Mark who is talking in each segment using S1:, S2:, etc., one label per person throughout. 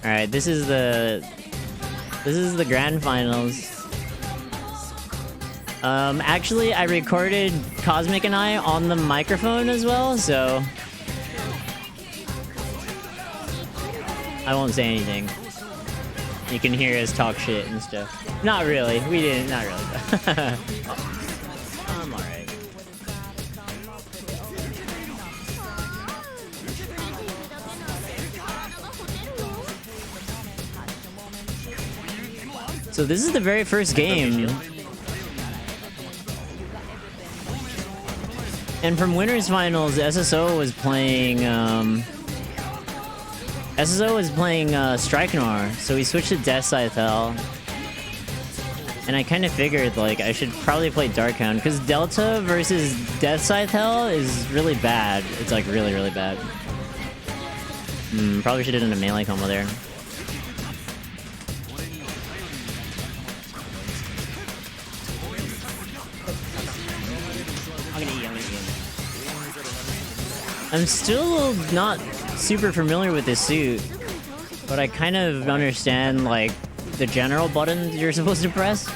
S1: Alright, this is the grand finals. Actually, I recorded Cosmic and I on the microphone as well, so I won't say anything. You can hear us talk shit and stuff. Not really. We didn't. Not really. I'm alright. So this is the very first game. And from Winners Finals, SSO was playing Strike Noir, so we switched to Death Scythel. And I kind of figured, like, I should probably play Darkhound, because Delta versus Death Scythel is really bad. It's, like, really, really bad. Probably should have done a melee combo there. I'm still not super familiar with this suit, but I kind of understand, like, the general buttons you're supposed to press.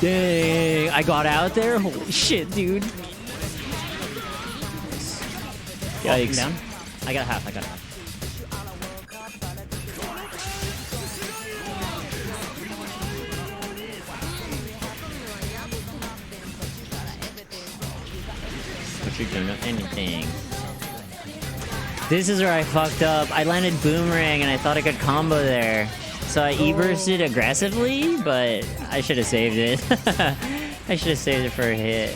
S1: Dang, I got out there? Holy shit, dude. Yikes. Down. I got half, I got half. What you doing? Anything. This is where I fucked up. I landed Boomerang and I thought I could combo there. So I E-bursted aggressively, but I should have saved it. I should have saved it for a hit.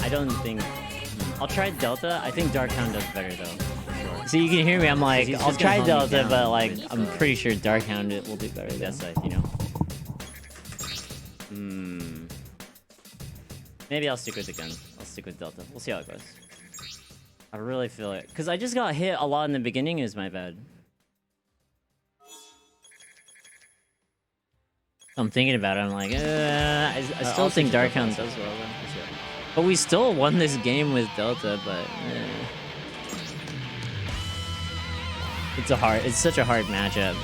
S1: I don't think... I'll try Delta. I think Darkhound does better though. Sure. So you can hear me. I'm like, I'll try Delta, but like, I'm pretty sure Darkhound will do better. That's like, you know. Maybe I'll stick with the gun. I'll stick with Delta. We'll see how it goes. I really feel it because I just got hit a lot in the beginning. Is my bad. I'm thinking about it. I'm like, I still think Darkhound does well though. But we still won this game with Delta, but it's such a hard matchup.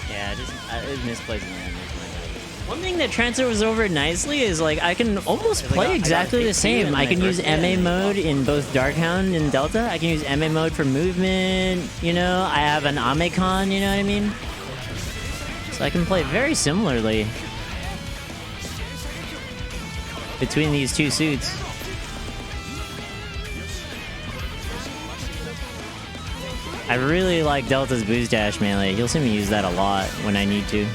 S1: Yeah, it misplays in there. One thing that transfers over nicely is like I can almost play exactly the same. I can use MA mode in both Darkhound and Delta. I can use MA mode for movement, you know. I have an Amekon, you know what I mean? So I can play very similarly between these two suits. I really like Delta's boost dash melee. You'll see me use that a lot when I need to.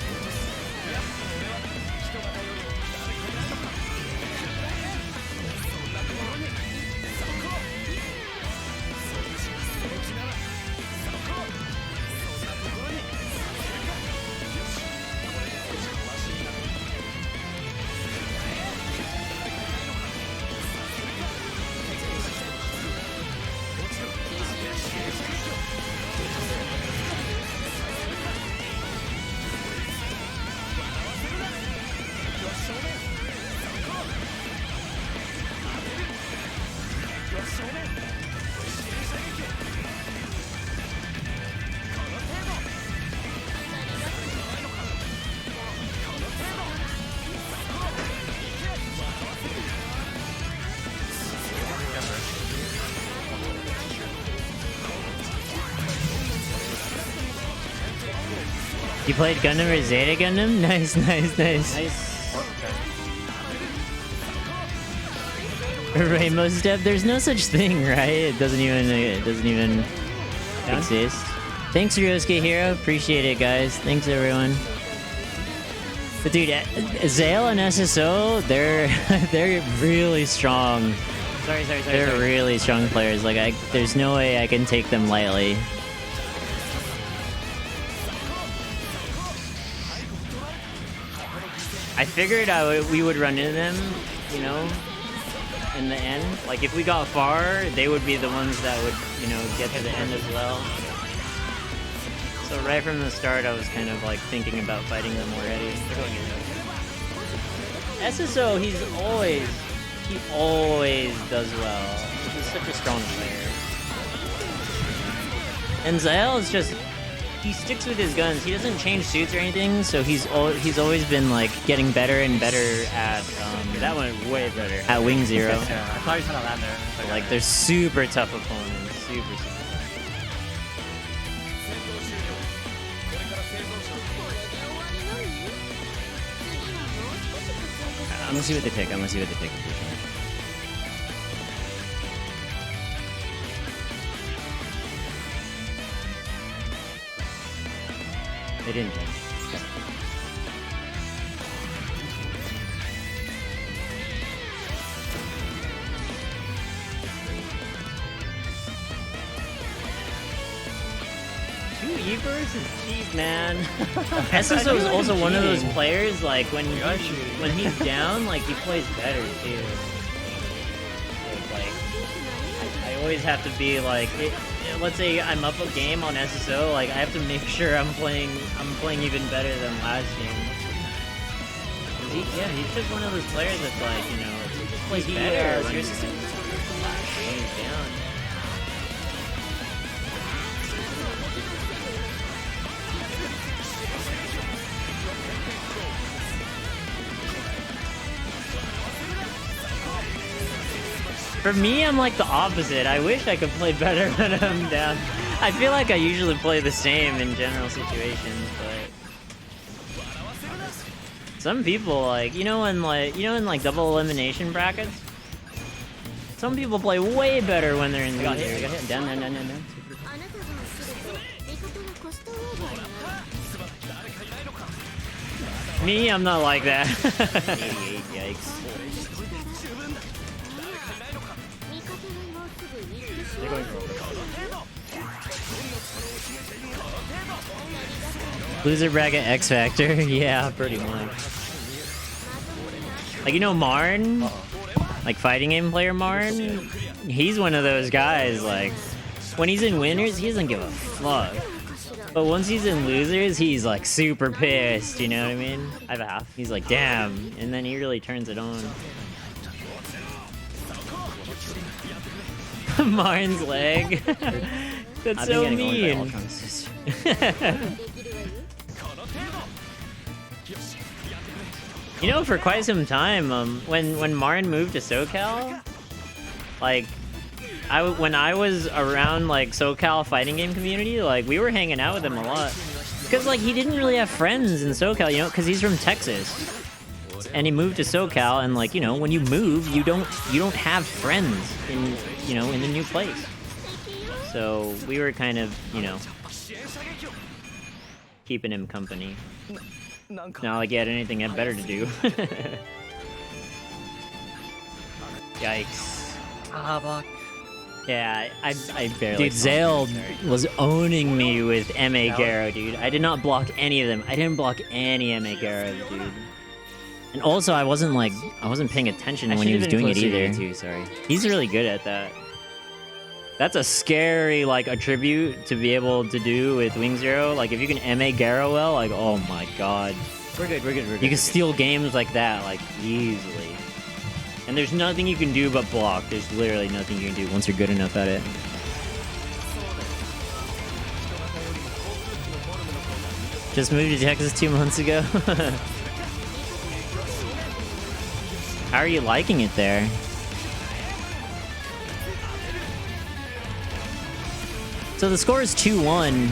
S1: You played Gundam or Zeta Gundam? Nice, nice, nice. Rainbow Step? There's no such thing, right? It doesn't even exist. Thanks, Ryosuke Hero. Appreciate it, guys. Thanks, everyone. But dude, Zale and SSO, they're really strong. They're really strong players. Like, there's no way I can take them lightly. I figured we would run into them, you know, in the end. Like if we got far, they would be the ones that would, you know, get to the end as well. So right from the start, I was kind of like thinking about fighting them already. SSO, he always does well. He's such a strong player. And Zael is just, he sticks with his guns. He doesn't change suits or anything, so he's always been like getting better and better at that went way better at Wing Zero.
S2: I thought he was gonna land there.
S1: Like they're super tough opponents, super tough. I'm gonna see what they pick. They didn't pick. Two Ebers is cheap, man. SSO is also one of those players, like, when he's down, like, he plays better, too. Like, I always have to be, like, let's say I'm up a game on SSO, like, I have to make sure I'm playing even better than last game. He's just one of those players that's, like, you know, he just plays better when he's down. For me, I'm like the opposite. I wish I could play better when I'm down. I feel like I usually play the same in general situations, but some people like, in double elimination brackets, some people play way better when they're in the hit. Down. Me, I'm not like that. 88, yikes. Loser bracket X Factor? Yeah, pretty much. Like, Marn? Like, fighting game player Marn? He's one of those guys, like, when he's in winners, he doesn't give a fuck. But once he's in losers, he's, like, super pissed, you know what I mean? I have a half. He's like, damn. And then he really turns it on. Marn's leg. That's so mean. For quite some time, when Marn moved to SoCal, like, when I was around, like, SoCal fighting game community, like, we were hanging out with him a lot. Because, like, he didn't really have friends in SoCal, because he's from Texas. And he moved to SoCal, and, like, when you move, you don't have friends in the new place. So we were kind of, keeping him company. Not like he had anything better to do. Yikes. Yeah, I barely. Dude, Zael was owning me with M.A. Garo, dude. I did not block any of them. I didn't block any M.A. Garo, dude. And also, I wasn't paying attention when he was doing it either. Too, sorry. He's really good at that. That's a scary, like, attribute to be able to do with Wing Zero. Like, if you can M.A. Garo well, like, oh my god. We're good. You can steal games like that, like, easily. And there's nothing you can do but block. There's literally nothing you can do once you're good enough at it. Just moved to Texas 2 months ago. How are you liking it there? So the score is 2-1.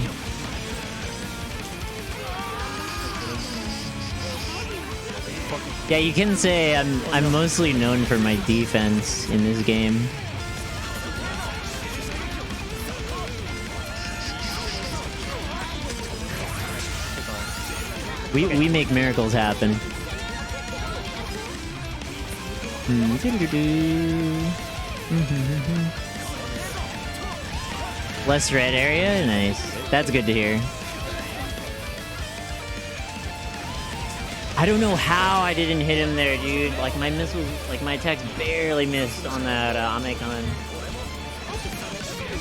S1: Yeah, you can say I'm mostly known for my defense in this game. We make miracles happen. Less red area? Nice. That's good to hear. I don't know how I didn't hit him there, dude. Like my missiles, like my attacks barely missed on that Amekon.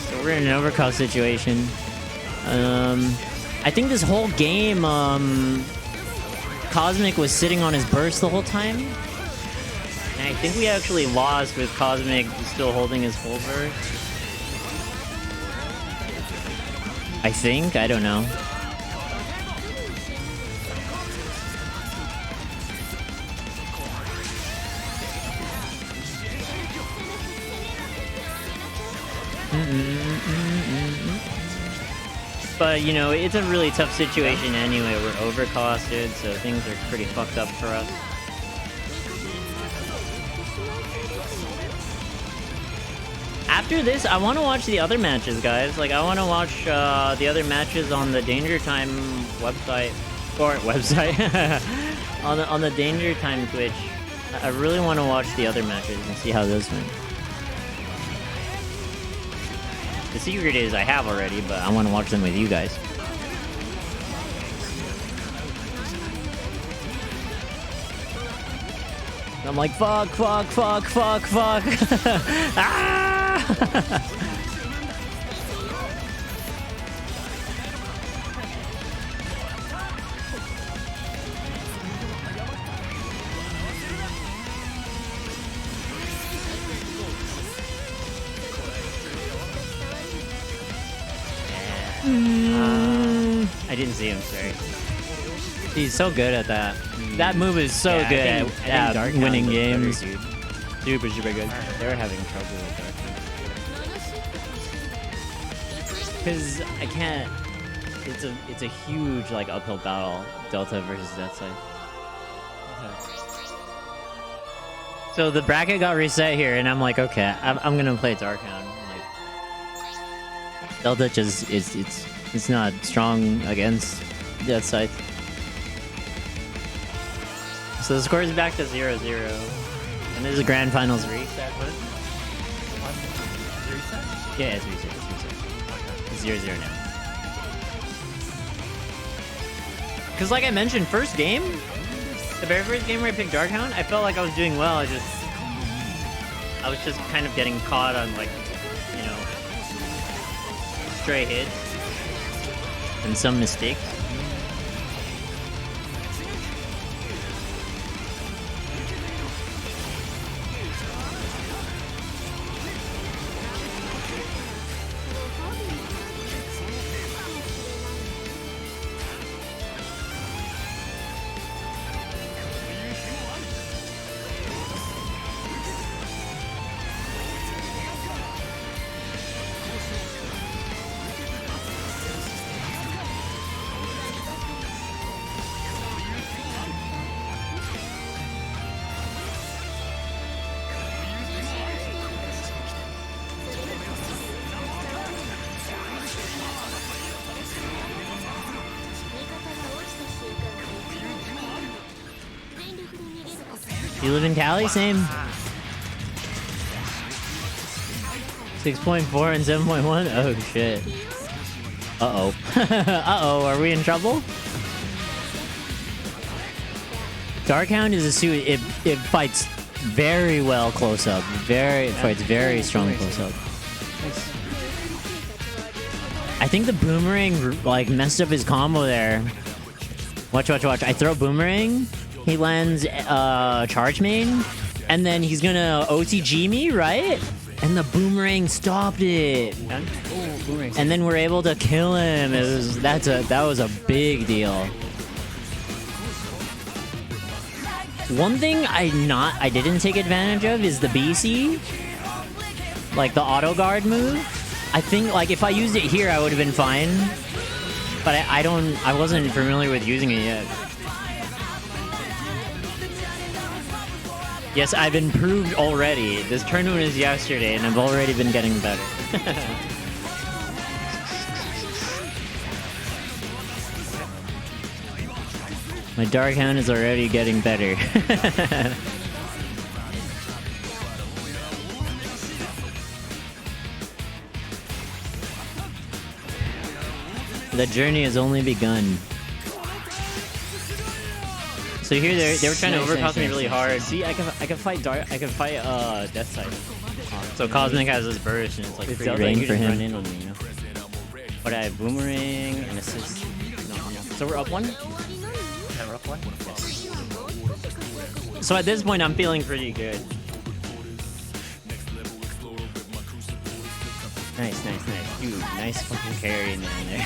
S1: So we're in an overcall situation. I think this whole game, Cosmic was sitting on his burst the whole time. And I think we actually lost with Cosmic still holding his full burst. I think, I don't know. But, you know, it's a really tough situation anyway. We're overcosted, so things are pretty fucked up for us. After this, I want to watch the other matches, guys. Like, I want to watch the other matches on the Danger Time website. Or website. on the Danger Time Twitch. I really want to watch the other matches and see how those went. The secret is I have already, but I want to watch them with you guys. I'm like, fuck. Ah! I didn't see him, sorry. He's so good at that. That move is so good at winning games. Better, dude. Super good.
S2: They're having trouble with that.
S1: Because I can't. It's a huge like uphill battle, Delta versus Death Side. So the bracket got reset here, and I'm like, okay, I'm gonna play Darkhound. Like, Delta just it's not strong against Death Side. So the score is back to 0-0, and this is a grand finals reset.
S2: What? Reset?
S1: Yeah, it's reset. It's 0-0 now. Because like I mentioned, first game, the very first game where I picked Darkhound, I felt like I was doing well. I was just kind of getting caught on like, you know, stray hits and some mistakes. You live in Cali? Same. 6.4 and 7.1? Oh shit. Uh-oh. Uh-oh, are we in trouble? Darkhound is a suit, it fights very well close up. It fights very strong close up. I think the boomerang like messed up his combo there. Watch. I throw boomerang. He lands charge main, and then he's gonna OTG me, right? And the boomerang stopped it. And then we're able to kill him. That was a big deal. One thing I didn't take advantage of is the BC, like the auto guard move. I think like if I used it here, I would have been fine. But I wasn't familiar with using it yet. Yes, I've improved already. This tournament is yesterday, and I've already been getting better. My Darkhound is already getting better. The journey has only begun. So here they were trying to overcast me really hard.
S2: See, I can fight Death Side.
S1: So Cosmic has this burst, and it's like
S2: It's
S1: free
S2: like
S1: reign
S2: you
S1: for
S2: just
S1: him.
S2: run in on me, you know.
S1: But I have Boomerang and assist.
S2: So we're up one.
S3: Yeah, we're up one.
S1: So at this point, I'm feeling pretty good. Nice, nice, nice. Dude, nice fucking carry in there.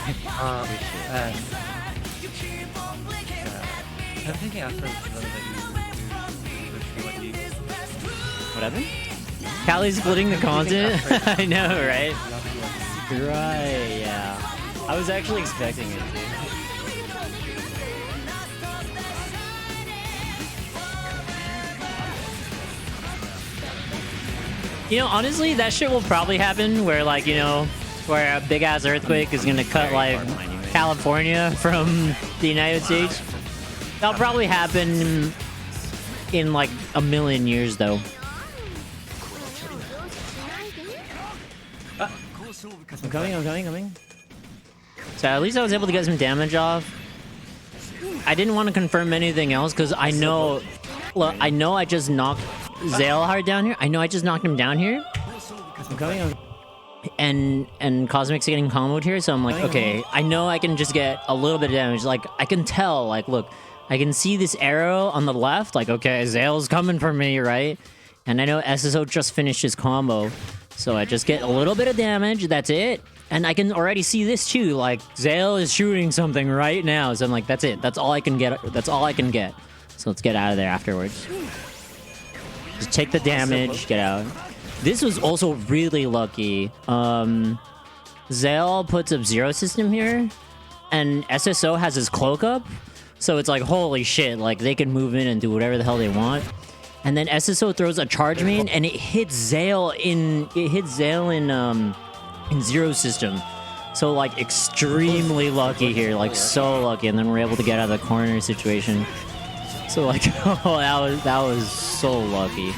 S3: I'm thinking after
S1: What happened? Callie's splitting the content? I know, right? Right, yeah. I was actually expecting it, dude. You know, honestly, that shit will probably happen where, like, you know, where a big-ass earthquake is gonna cut, like, California from the United States. That'll probably happen in, like, a million years, though. I'm coming. So at least I was able to get some damage off. I didn't want to confirm anything else because I know... Look, I know I just knocked Zale hard down here. I know I just knocked him down here.
S2: I'm coming.
S1: And Cosmic's getting comboed here, so I'm like, okay, I know I can just get a little bit of damage. Like, I can tell, like, look, I can see this arrow on the left. Like, okay, Zale's coming for me, right? And I know SSO just finished his combo. So I just get a little bit of damage, that's it. And I can already see this too, like, Zale is shooting something right now. So I'm like, that's it. That's all I can get. That's all I can get. So let's get out of there afterwards. Just take the damage, get out. This was also really lucky. Zale puts up Zero System here, and SSO has his cloak up. So it's like, holy shit, like, they can move in and do whatever the hell they want. And then SSO throws a charge main, and it hits Zale in Zero System. So, like, extremely lucky here, like, so lucky. And then we're able to get out of the corner situation. So, like, oh, that was so lucky.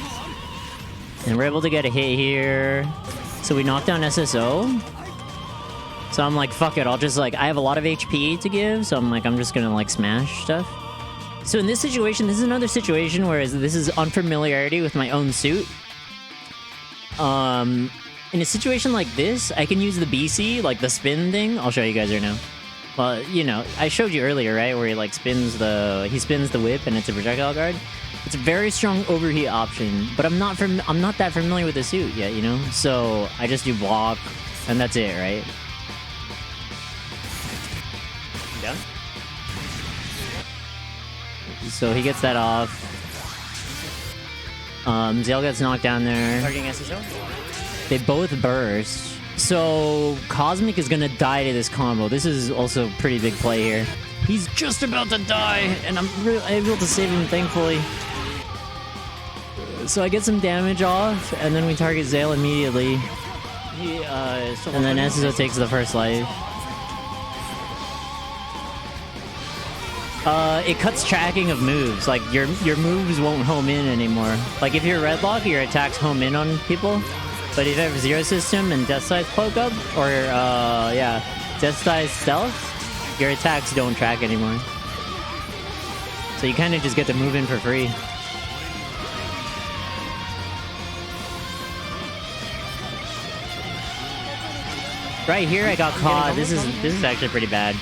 S1: And we're able to get a hit here. So we knock down SSO. So I'm like, fuck it, I'll just, like, I have a lot of HP to give, so I'm like, I'm just gonna, like, smash stuff. So in this situation, this is another situation where this is unfamiliarity with my own suit. In a situation like this, I can use the BC, like the spin thing. I'll show you guys right now. Well, you know, I showed you earlier, right? Where he, like, spins the whip and it's a projectile guard. It's a very strong overheat option, but I'm not that familiar with the suit yet, you know? So I just do block, and that's it, right? Down? So he gets that off. Zale gets knocked down there.
S2: Targeting SSO?
S1: They both burst. So Cosmic is gonna die to this combo. This is also a pretty big play here. He's just about to die, and I'm able to save him, thankfully. So I get some damage off, and then we target Zale immediately. And then SSO takes the first life. It cuts tracking of moves. Like, your moves won't home in anymore. Like, if you're red lock, your attacks home in on people. But if you have Zero System and Death Size cloak up, or, yeah, Death Size stealth, your attacks don't track anymore. So you kind of just get to move in for free. Right here, I got caught. This is actually pretty bad.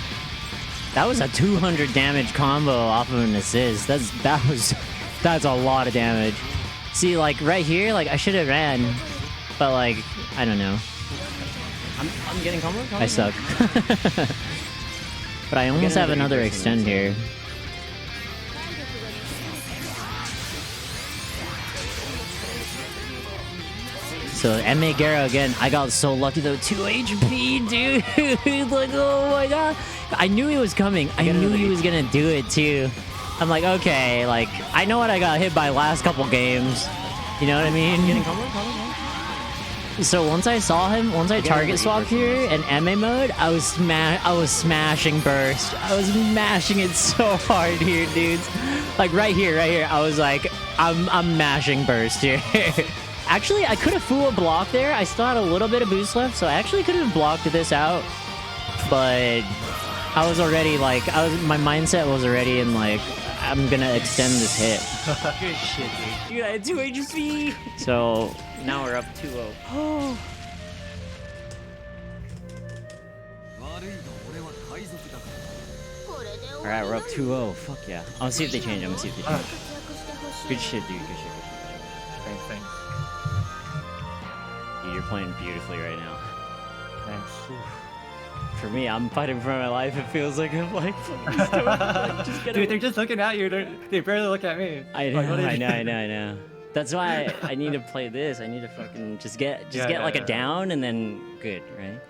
S1: That was a 200 damage combo off of an assist. That's a lot of damage. See, like, right here, like, I should have ran. But, like, I don't know.
S2: I'm getting combo.
S1: I suck. But I almost have another extend here. So, M.A. Guerra again. I got so lucky though. 2 HP, dude. Like, oh my god. I knew he was coming. I knew he was gonna do it too. I'm like, okay, like, I know what I got hit by last couple games. You know what I mean?
S2: Getting combo.
S1: So once I saw him, once I target swapped here in MA mode, I was smashing burst. I was mashing it so hard here, dudes. Like right here. I was like, I'm mashing burst here. Actually, I could have full block there. I still had a little bit of boost left, so I actually could have blocked this out. But I was already like, my mindset was already in like, I'm gonna extend this hit.
S2: Good shit, dude. Dude, I had 2 HP.
S1: So now we're up 2-0.
S2: Oh.
S1: Alright, we're up 2-0. Fuck yeah. I'll see if they change. I'm gonna see if they change. Good shit, dude. Good shit.
S3: Thanks, thanks.
S1: Dude, you're playing beautifully right now.
S3: Thanks.
S1: For me, I'm fighting for my life. It feels like I'm like, please don't, like, just get
S3: Dude,
S1: away.
S3: they're just looking at you. They barely look at me.
S1: I know,
S3: Like, what are you
S1: I
S3: doing?
S1: know. That's why I need to play this. I need to fucking just get
S3: Yeah,
S1: like a
S3: yeah.
S1: down and then good, right?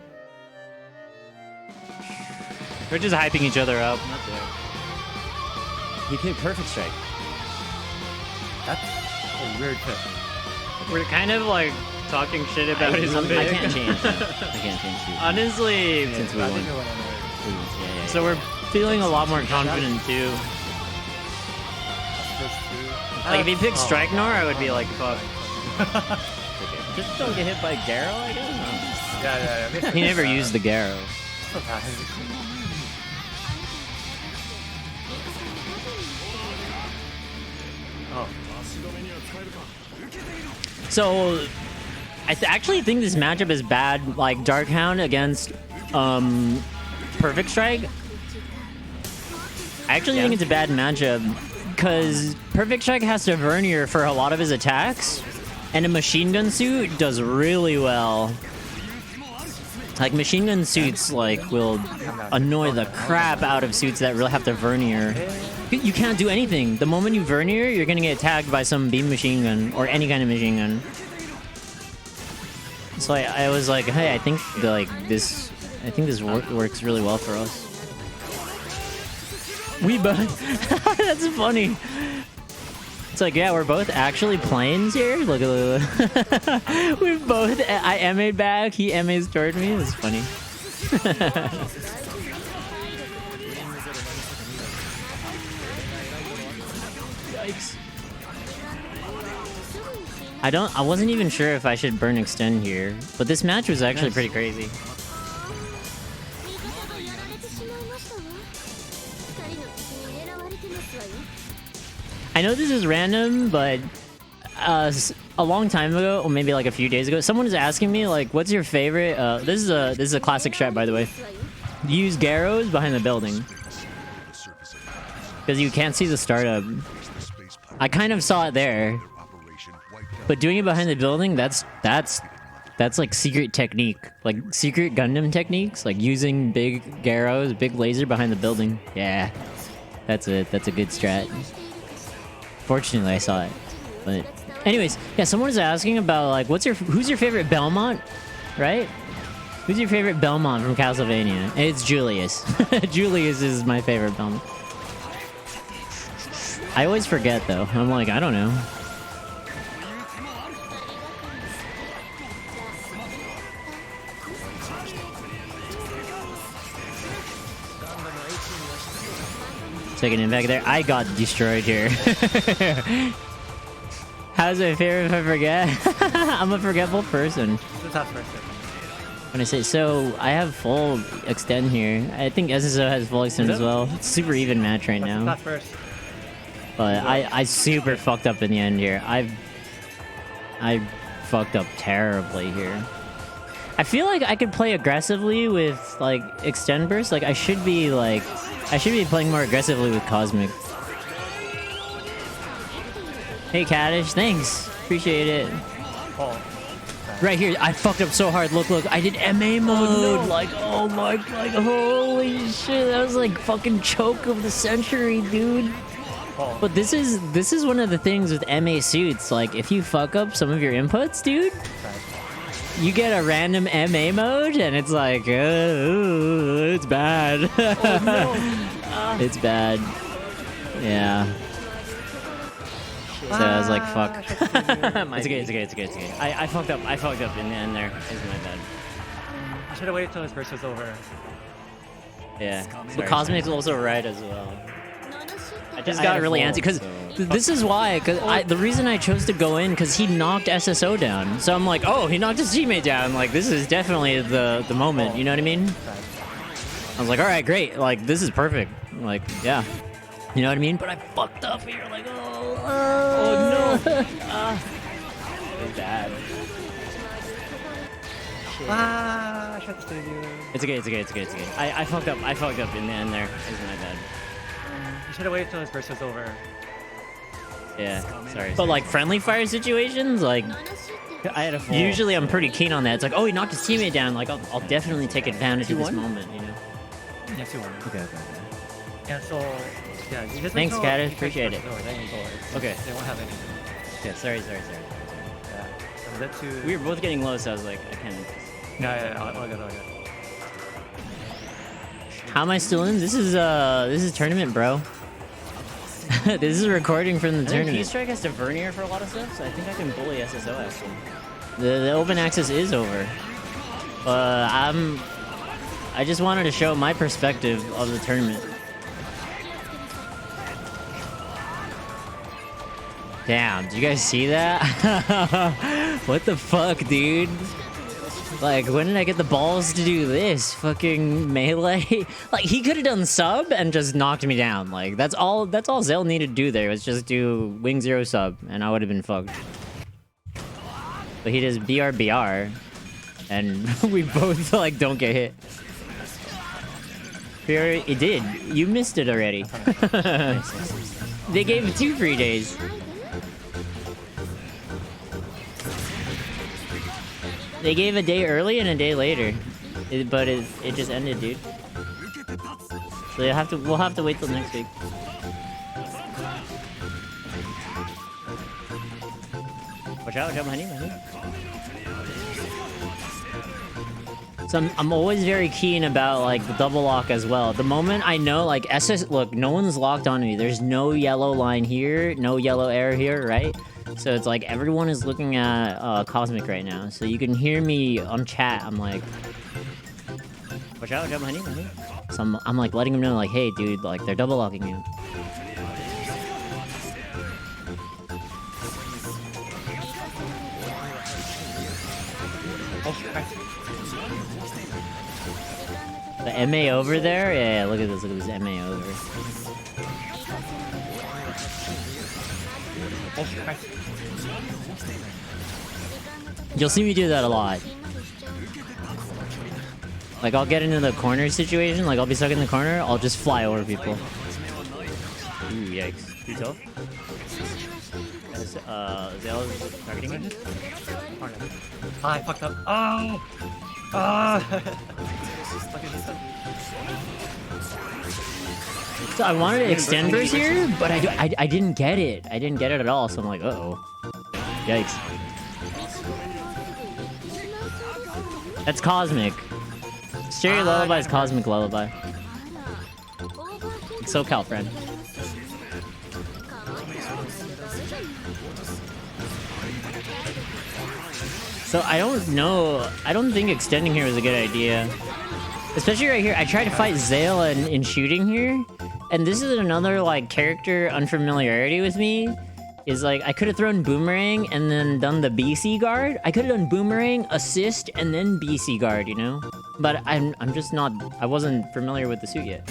S1: We're just hyping each other up. That's it. He picked perfect strike.
S3: That's a weird pick.
S2: We're kind of like talking shit about his
S1: I
S2: pick.
S1: can't change. That. I can't change. Dude.
S2: Honestly,
S1: Since we
S3: I
S1: won.
S3: think we went anyway.
S1: Yeah.
S2: so we're feeling a lot more confident too. Like if he picked Strike Nor, I would be like, fuck.
S1: Just don't get hit by Garo, I guess.
S3: Yeah.
S1: He never used the Garo.
S3: Oh.
S1: So, I actually think this matchup is bad. Like Darkhound against Perfect Strike. I actually think it's a bad matchup because Perfect Strike has to Vernier for a lot of his attacks, and a machine gun suit does really well. Like machine gun suits like will annoy the crap out of suits that really have to Vernier. You can't do anything. The moment you Vernier, you're gonna get tagged by some beam machine gun or any kind of machine gun. So I was like, hey, I think this works really well for us. We both. That's funny. It's like, yeah, we're both actually planes here. Look at we both. I MA'd back. He MA's toward me. It's funny. Yikes. I wasn't even sure if I should burn extend here, but this match was actually pretty crazy. I know this is random, but a long time ago, or maybe like a few days ago, someone was asking me like, "What's your favorite?" This is a classic strat, by the way. Use Garrows behind the building because you can't see the startup. I kind of saw it there, but doing it behind the building, that's like secret technique, like secret Gundam techniques, like using big Garrows, big laser behind the building. Yeah, that's it. That's a good strat. Fortunately, I saw it. But anyways, yeah, someone was asking about like, who's your favorite Belmont, right? Who's your favorite Belmont from Castlevania? And it's Julius. Julius is my favorite Belmont. I always forget though. I'm like, I don't know. Taking it back there. I got destroyed here. How's my favorite if I forget? I'm a forgetful person. When I say so, I have full extend here. I think SSO has full extend as well. It's super even match right now. But I super fucked up in the end here. I fucked up terribly here. I feel like I could play aggressively with like extend burst. Like I should be playing more aggressively with Cosmic. Hey Kaddish, thanks. Appreciate it. Right here, I fucked up so hard. Look, I did MA mode. Oh, no. Like, oh my, like, holy shit, that was like fucking choke of the century, dude. But this is one of the things with MA suits. Like, if you fuck up some of your inputs, dude, you get a random MA mode, and it's like, it's bad. Oh, no. It's bad. Yeah. So I was like, fuck. It's okay. I fucked up in the end there. It's my bad.
S3: I should have waited till his burst was over.
S1: Yeah. But Cosmic's also right as well. I just got really antsy because this is why. The reason I chose to go in because he knocked SSO down. So I'm like, oh, he knocked his teammate down. Like this is definitely the moment. You know what I mean? I was like, all right, great. Like this is perfect. Like yeah. You know what I mean? But I fucked up here, like,
S2: Oh no!
S3: It's bad. Ah, I tried to save you.
S1: It's okay, it's okay, it's okay, it's okay. I fucked up in the end there. It was my bad.
S3: You should have waited till his burst was over.
S1: Yeah, sorry. But like friendly fire situations, like
S3: I had a full.
S1: usually I'm pretty keen on that. It's like, oh, he knocked his teammate down. Like I'll definitely take advantage of this
S3: 2-1?
S1: moment, you know.
S3: Yeah, 2-1.
S1: Okay.
S3: Yeah, so yeah, you just
S1: Thanks,
S3: wait till
S1: Caddis,
S3: he
S1: appreciate
S3: burst
S1: it.
S3: over, then you go over.
S1: Okay.
S3: They won't have anything.
S1: Yeah, sorry.
S3: Yeah. So that too.
S1: We were both getting low, so I was like, I can't.
S3: Yeah, all good.
S1: How am I still in? This is tournament, bro. This is a recording from the tournament. Keystrike has to Vernier for a lot of stuff, so I think I can bully SSO actually. The open access is over. I just wanted to show my perspective of the tournament. Damn, do you guys see that? What the fuck, dude? Like, when did I get the balls to do this? Fucking melee? Like, he could have done sub and just knocked me down. Like, that's all Zell needed to do there, was just do wing 0 sub, and I would have been fucked. But he does BR, and we both, like, don't get hit. It did. You missed it already. They gave 2 free days. They gave a day early and a day later, but it just ended, dude. So we'll have to wait till next week. Watch out, honey. So I'm always very keen about like the double lock as well. The moment I know like look, no one's locked onto me. There's no yellow line here, no yellow air here, right? So it's like everyone is looking at Cosmic right now. So you can hear me on chat. I'm like, watch out, honey. So I'm like letting them know like, hey, dude, like they're double locking you. The MA over there? Yeah, look at this MA over. You'll see me do that a lot. Like, I'll get into the corner situation, like, I'll be stuck in the corner, I'll just fly over people. Ooh, yikes. Too tough? Zell is targeting me?
S3: I fucked up. Oh! Ah!
S1: So I wanted to extend burst here, but I didn't get it. I didn't get it at all, so I'm like, uh-oh. Yikes. That's Cosmic. Stereo Lullaby is Cosmic Lullaby. It's SoCal, friend. So I don't know. I don't think extending here was a good idea. Especially right here. I tried to fight Zale in shooting here. And this is another, like, character unfamiliarity with me. Is, like, I could have thrown Boomerang and then done the BC guard. I could have done Boomerang, assist, and then BC guard, you know? But I'm just not... I wasn't familiar with the suit yet.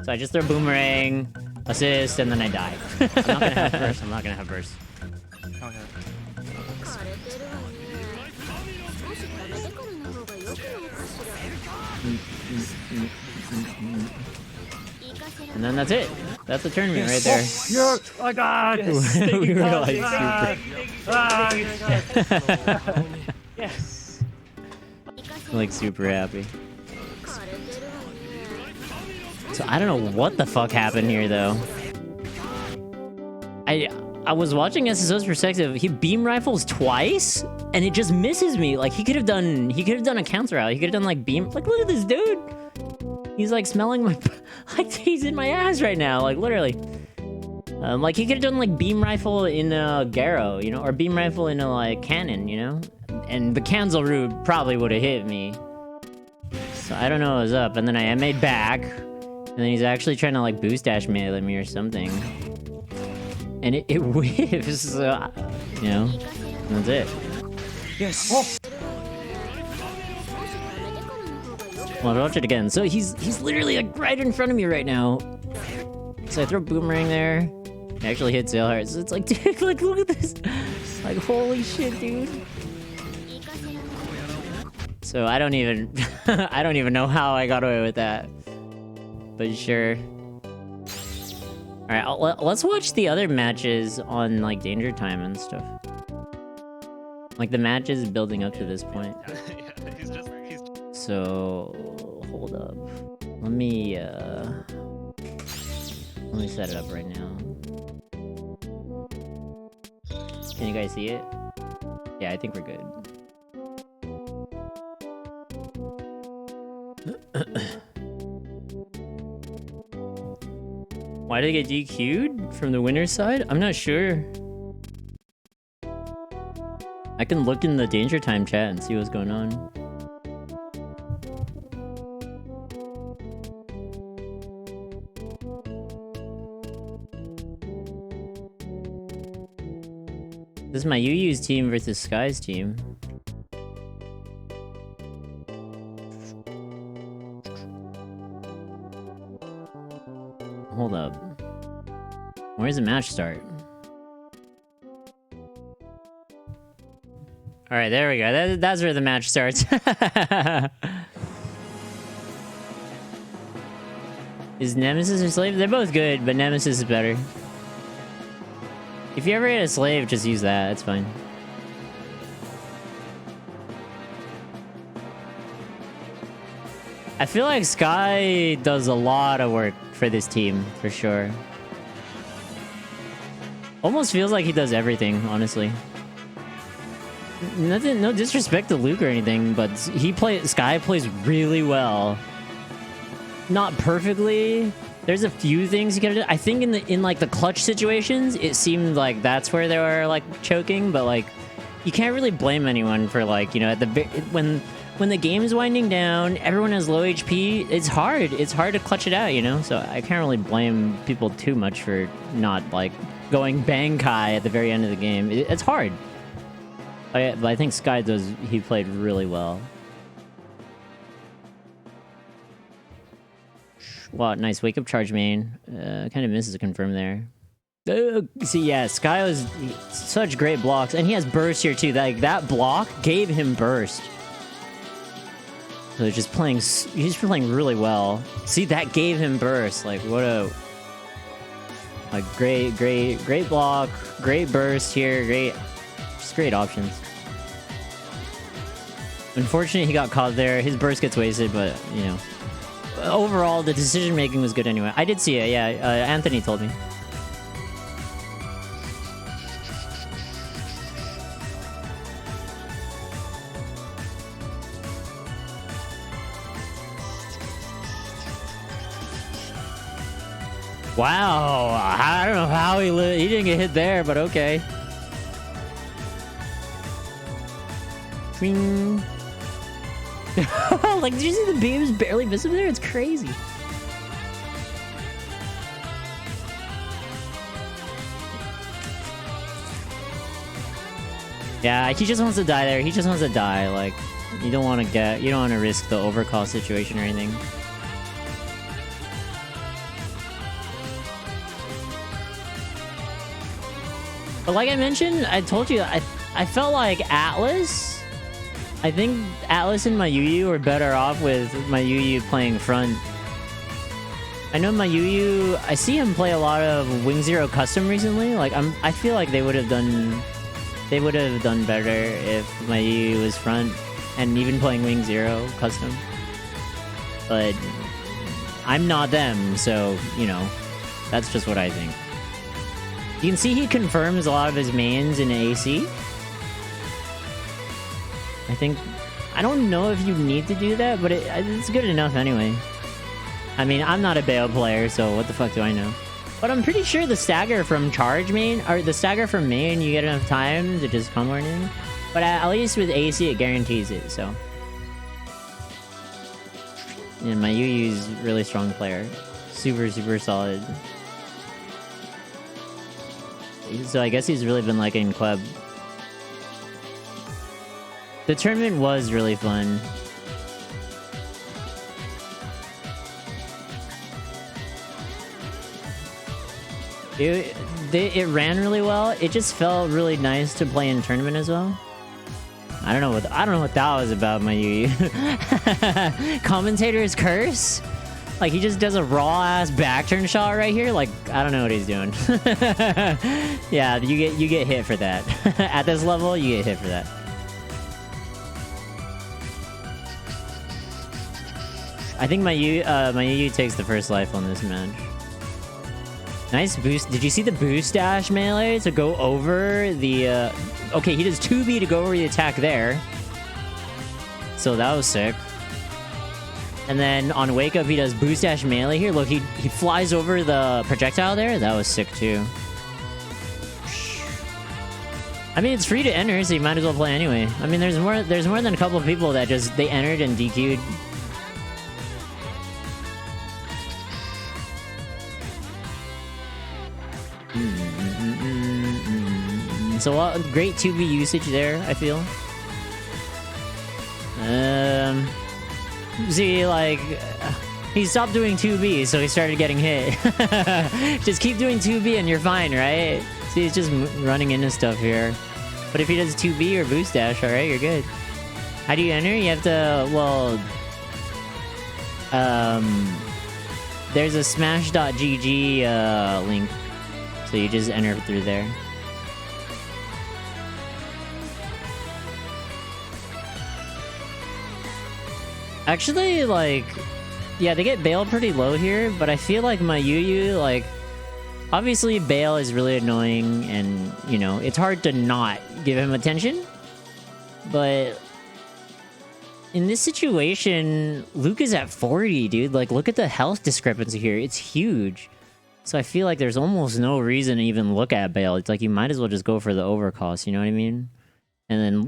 S1: So I just throw Boomerang, assist, and then I die. I'm not gonna have burst.
S3: Okay.
S1: And then that's it. That's the tournament right there.
S3: Oh my god!
S1: We were like
S3: Yes!
S1: like super happy. So I don't know what the fuck happened here though. I was watching SSO's perspective. He beam rifles twice and it just misses me. Like he could have done a counter out. He could have done like beam. Like look at this dude. He's like smelling my, like he's in my ass right now, like literally. Like he could have done like beam rifle in a Garo, you know, or beam rifle in a like cannon, you know, and the cancel route probably would have hit me. So I don't know what was up, and then I made back, and then he's actually trying to like boost dash melee me or something, and it whiffs, so, you know, that's it.
S3: Yes! Oh!
S1: Well, I'll watch it again. So he's literally like right in front of me right now. So I throw boomerang there. It actually hits Sail hard. So it's like, dude, like, look at this. Like, holy shit, dude. So I don't even... I don't even know how I got away with that. But sure. Alright, let's watch the other matches on, like, Danger Time and stuff. Like, the matches building up to this point.
S2: Yeah, he's just...
S1: So... Hold up. Let me set it up right now. Can you guys see it? Yeah, I think we're good. Why did I get DQ'd from the winner's side? I'm not sure. I can look in the Danger Time chat and see what's going on. This is my UU's team versus Sky's team. Hold up. Where's the match start? Alright, there we go. That's where the match starts. Is Nemesis or Slave? They're both good, but Nemesis is better. If you ever hit a Slave, just use that. It's fine. I feel like Sky does a lot of work for this team, for sure. Almost feels like he does everything, honestly. Nothing, no disrespect to Luke or anything, but Sky plays really well. Not perfectly. There's a few things you could do. I think in like the clutch situations, it seemed like that's where they were like choking, but like you can't really blame anyone for like, you know, at the when the game is winding down, everyone has low HP. It's hard to clutch it out, you know. So I can't really blame people too much for not like going Bankai at the very end of the game. It's hard. But I think Sky he played really well. Wow, nice wake up charge main. Kind of misses a confirm there. See, yeah, Sky was such great blocks, and he has burst here too. That block gave him burst. So he's playing really well. See, that gave him burst. Like what a great block, great burst here, just great options. Unfortunately, he got caught there. His burst gets wasted, but you know. Overall, the decision making was good anyway. I did see it, yeah. Anthony told me. Wow, I don't know how he didn't get hit there, but okay. Twing. Like, did you see the beams barely visible there? It's crazy. Yeah, he just wants to die there. He just wants to die. Like, you don't want to risk the overcall situation or anything. But like I mentioned, I told you, I felt like Atlas. I think Atlas and my UU are better off with my UU playing front. I know my UU, I see him play a lot of Wing Zero custom recently. Like I feel like they would have done better if my UU was front and even playing Wing Zero custom. But I'm not them, so you know, that's just what I think. You can see he confirms a lot of his mains in AC. I don't know if you need to do that, but it's good enough anyway. I mean, I'm not a Bayo player, so what the fuck do I know? But I'm pretty sure the stagger from charge main, or the stagger from main, you get enough time to just combo or anything. But at least with AC, it guarantees it, so. Yeah, my UU's really strong player. Super, super solid. So I guess he's really been liking Queb. The tournament was really fun. It ran really well. It just felt really nice to play in tournament as well. I don't know what that was about, my Yu. Commentator's curse? Like he just does a raw ass back turn shot right here. Like I don't know what he's doing. Yeah, you get hit for that. At this level, you get hit for that. I think my Yu takes the first life on this match. Nice boost. Did you see the boost dash melee to go over the... Okay, he does 2B to go over the attack there. So that was sick. And then on wake up, he does boost dash melee here. Look, he flies over the projectile there. That was sick too. I mean, it's free to enter, so you might as well play anyway. I mean, there's more than a couple of people that just... They entered and DQ'd. So great 2B usage there, I feel. See, like, he stopped doing 2B, so he started getting hit. Just keep doing 2B and you're fine, right? See, he's just running into stuff here. But if he does 2B or boost dash, alright, you're good. How do you enter? You have to, well... there's a smash.gg link. So you just enter through there. Actually, like, yeah, they get Bale pretty low here, but I feel like my Yu, like, obviously Bale is really annoying and, you know, it's hard to not give him attention. But in this situation, Luke is at 40, dude. Like, look at the health discrepancy here. It's huge. So I feel like there's almost no reason to even look at Bale. It's like you might as well just go for the overcost, you know what I mean? And then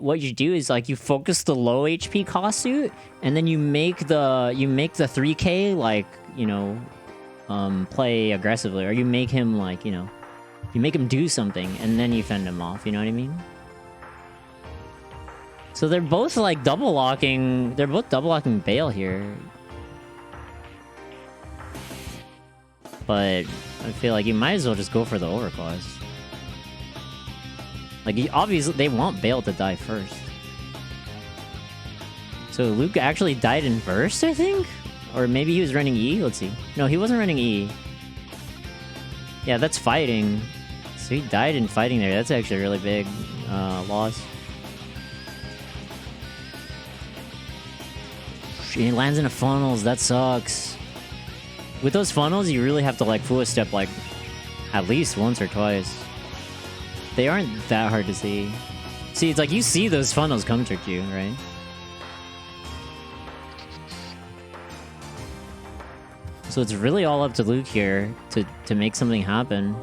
S1: what you do is like you focus the low HP cost suit, and then you make the 3K like, you know, play aggressively, or you make him like, you know, you make him do something, and then you fend him off. You know what I mean? So they're both like double locking. They're both double locking Bale here. But I feel like you might as well just go for the overclass. Like, obviously, they want Bale to die first. So Luke actually died in burst, I think? Or maybe he was running E? Let's see. No, he wasn't running E. Yeah, that's fighting. So he died in fighting there. That's actually a really big loss. He lands into funnels. That sucks. With those funnels, you really have to, like, full step, like, at least once or twice. They aren't that hard to see. See, it's like you see those funnels come towards you, right? So it's really all up to Luke here to make something happen.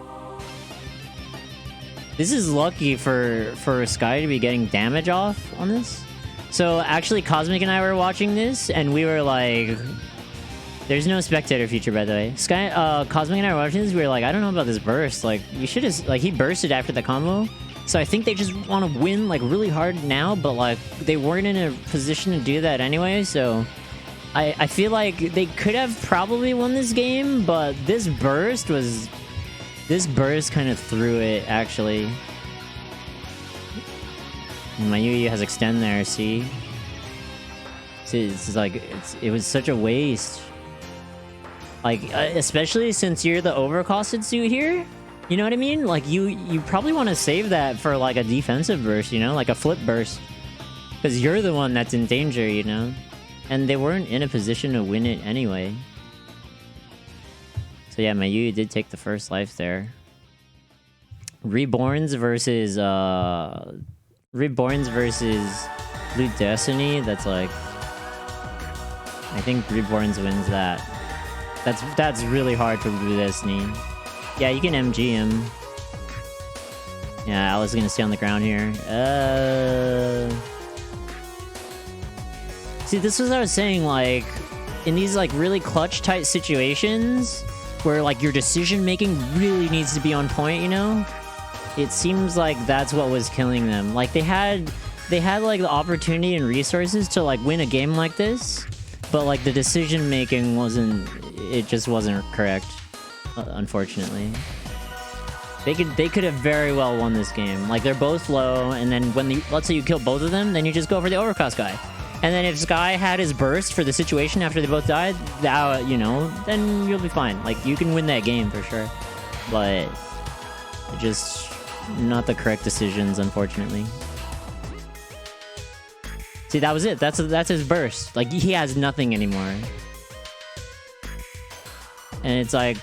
S1: This is lucky for Sky to be getting damage off on this. So actually, Cosmic and I were watching this, and we were like... There's no spectator feature, by the way. Cosmic and I were watching this, we were like, I don't know about this burst. Like, you should have... Like, he bursted after the combo. So I think they just want to win, like, really hard now, but, like, they weren't in a position to do that anyway, so... I feel like they could have probably won this game, but this burst was... This burst kind of threw it, actually. And my Yu has extend there, see? It's like... It was such a waste. Like, especially since you're the overcosted suit here, you know what I mean? Like, you probably want to save that for, like, a defensive burst, you know? Like a flip burst. Because you're the one that's in danger, you know? And they weren't in a position to win it anyway. So yeah, my Yu did take the first life there. Reborns versus Blue Destiny, that's like... I think Reborns wins that. That's really hard for Blue Destiny. Yeah, you can MG him. Yeah, Alice is gonna stay on the ground here. See, this was what I was saying, like, in these, like, really clutch tight situations, where, like, your decision-making really needs to be on point, you know? It seems like that's what was killing them. Like, they had, like, the opportunity and resources to, like, win a game like this, but, like, the decision-making wasn't... It just wasn't correct. unfortunately. They could have very well won this game. Like, they're both low, and then when let's say you kill both of them, then you just go for the overcross guy. And then if Sky had his burst for the situation after they both died, you know, then you'll be fine. Like, you can win that game for sure. But just not the correct decisions, unfortunately. See, that was it. That's his burst. Like, he has nothing anymore. And it's like,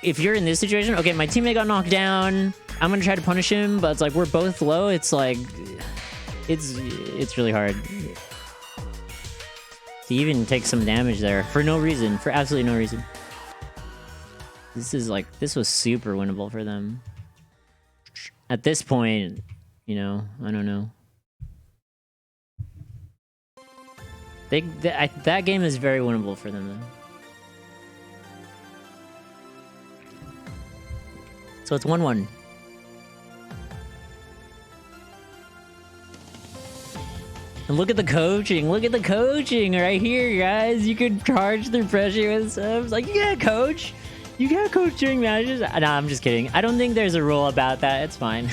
S1: if you're in this situation, okay, my teammate got knocked down. I'm gonna try to punish him, but it's like we're both low. It's like, it's really hard to even take some damage there for no reason, for absolutely no reason. This was super winnable for them. At this point, you know, I don't know. That game is very winnable for them, though. So it's 1-1. And look at the coaching. Look at the coaching right here, guys. You can charge their pressure with subs. Like, you can't coach. You can't coach during matches. Nah, I'm just kidding. I don't think there's a rule about that. It's fine.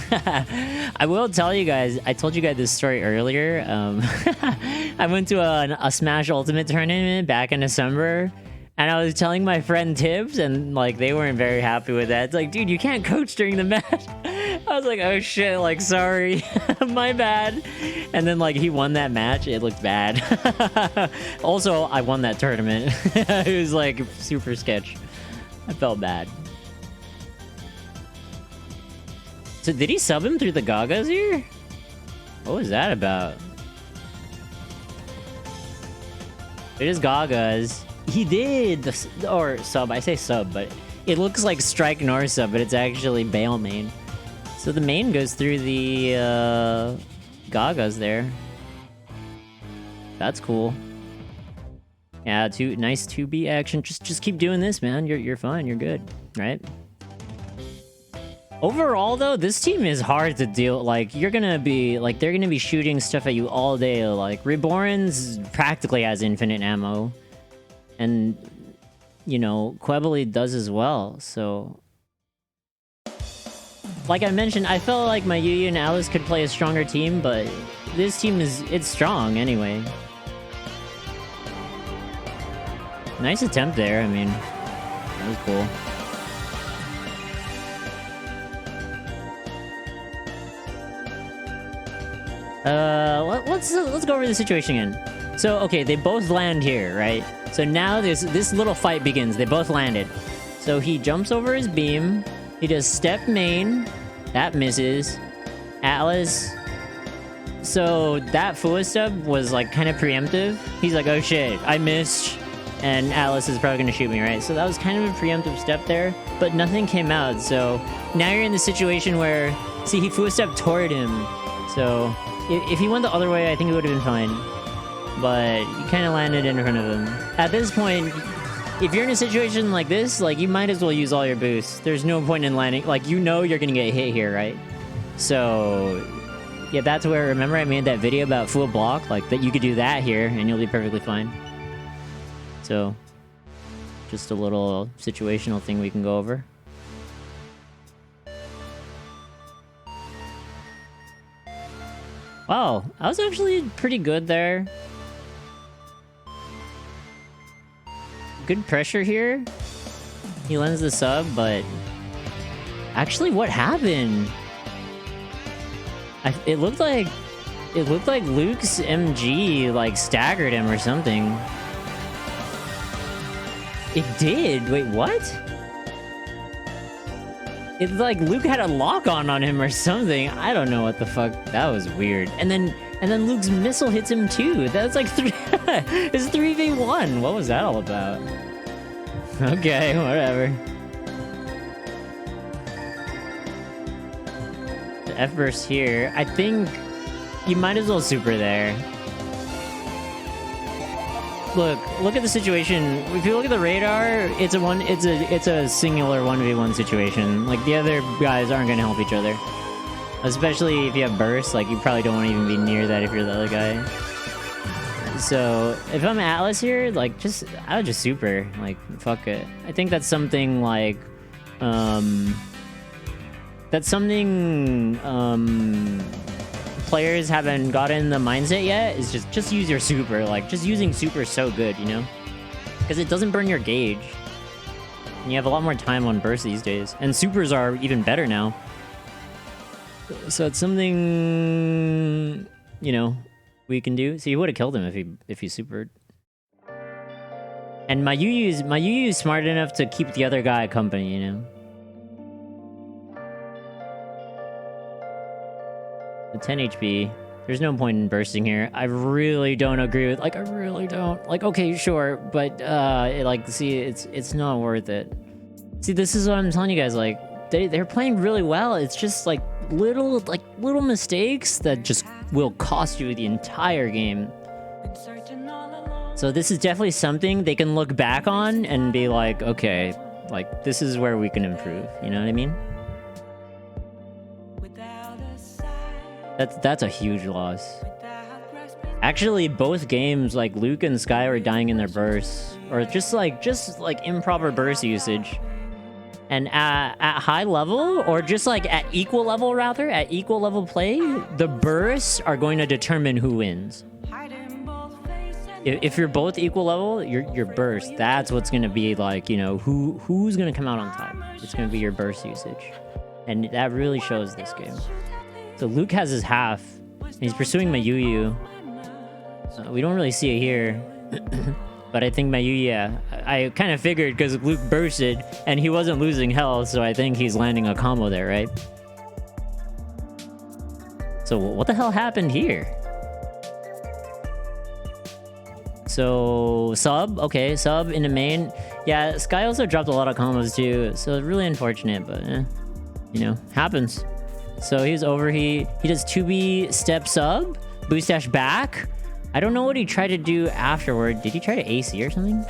S1: I will tell you guys. I told you guys this story earlier. I went to a Smash Ultimate tournament back in December. And I was telling my friend Tibbs, and like they weren't very happy with that. It's like, dude, you can't coach during the match. I was like, oh shit, like sorry, my bad. And then like he won that match. It looked bad. Also, I won that tournament. It was like super sketch. I felt bad. So did he sub him through the Gagas here? What was that about? It is Gagas. He did, or sub, I say sub, but it looks like strike nor sub, but it's actually bail main. So the main goes through the Gagas there. That's cool. Yeah, nice 2B action. Just keep doing this, man. You're fine. You're good, right? Overall, though, this team is hard to deal. Like, you're gonna be like they're gonna be shooting stuff at you all day. Like Reborn's practically has infinite ammo. And, you know, Quebly does as well, so... Like I mentioned, I felt like my Yu and Alice could play a stronger team, but this team it's strong anyway. Nice attempt there, I mean, that was cool. Let's go over the situation again. So, okay, they both land here, right? So now this little fight begins. They both landed. So he jumps over his beam. He does step main. That misses. Atlas. So that Fua stub was like kind of preemptive. He's like, oh shit, I missed. And Atlas is probably gonna shoot me, right? So that was kind of a preemptive step there. But nothing came out. So now you're in the situation where, see, he Fua stepped toward him. So if he went the other way, I think it would have been fine. But you kind of landed in front of him. At this point, if you're in a situation like this, like, you might as well use all your boosts. There's no point in landing. Like, you know you're gonna get hit here, right? So, yeah, that's where, remember I made that video about full block? Like, that you could do that here, and you'll be perfectly fine. So, just a little situational thing we can go over. Wow, I was actually pretty good there. Good pressure here. He lands the sub, but actually, what happened? It looked like Luke's MG like staggered him or something. It did. Wait, what? It's like Luke had a lock on him or something. I don't know what the fuck. That was weird. And then Luke's missile hits him too. That's like it's 3v1. What was that all about? Okay, whatever. The F burst here. I think you might as well super there. Look at the situation. If you look at the radar, it's a singular 1v1 situation. Like, the other guys aren't gonna help each other. Especially if you have burst, like, you probably don't want to even be near that if you're the other guy. So, if I'm Atlas here, like, I would just super. Like, fuck it. I think that's something, like, That's something players haven't gotten the mindset yet, is just use your super. Like, just using super is so good, you know? Because it doesn't burn your gauge. And you have a lot more time on burst these days. And supers are even better now. So it's something, you know, we can do. So you would have killed him if he supered. And my Yu Yu's smart enough to keep the other guy company, you know? The 10 HP. There's no point in bursting here. I really don't agree with... Like, I really don't. Like, okay, sure, but, like, see, it's not worth it. See, this is what I'm telling you guys, like, they're playing really well. It's just, like, little mistakes that just will cost you the entire game. So this is definitely something they can look back on and be like, okay, like, this is where we can improve. You know what I mean? That's a huge loss. Actually, both games, like, Luke and Sky were dying in their bursts. Or just like improper burst usage. And at high level, or just like at equal level rather, at equal level play, the bursts are going to determine who wins. If you're both equal level, your burst, that's what's going to be like, you know, who's going to come out on top. It's going to be your burst usage. And that really shows this game. So Luke has his half. He's pursuing my Yu Yu. We don't really see it here. But I think my Yu Yu, yeah. I kind of figured because Luke bursted and he wasn't losing health, so I think he's landing a combo there, right? So what the hell happened here? So sub, okay, sub in the main. Yeah, Sky also dropped a lot of combos too, so it's really unfortunate, but you know, happens. So he's over, he does 2B step sub, boost dash back. I don't know what he tried to do afterward. Did he try to AC or something?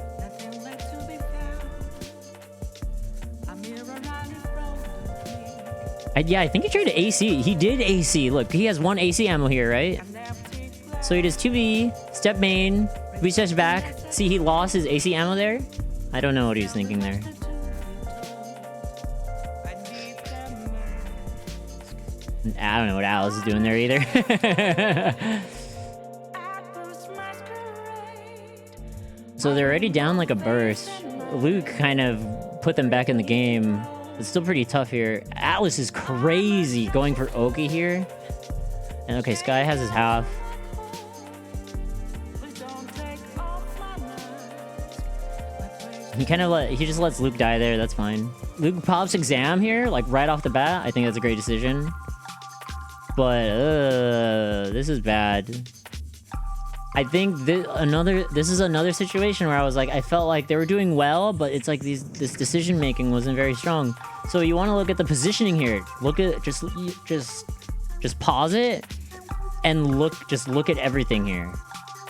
S1: Yeah, I think he tried to AC. He did AC. Look, he has 1 AC ammo here, right? So he does 2B, step main, boost dash back. See, he lost his AC ammo there? I don't know what he was thinking there. I don't know what Alice is doing there either. So they're already down like a burst. Luke kind of put them back in the game. It's still pretty tough here. Atlas is crazy going for Oki here. And okay, Sky has his half. He just lets Luke die there. That's fine. Luke pops exam here, like right off the bat. I think that's a great decision. But this is bad. I think this is another situation where I was like, I felt like they were doing well, but it's like this decision making wasn't very strong. So you want to look at the positioning here. Look at just pause it and look at everything here.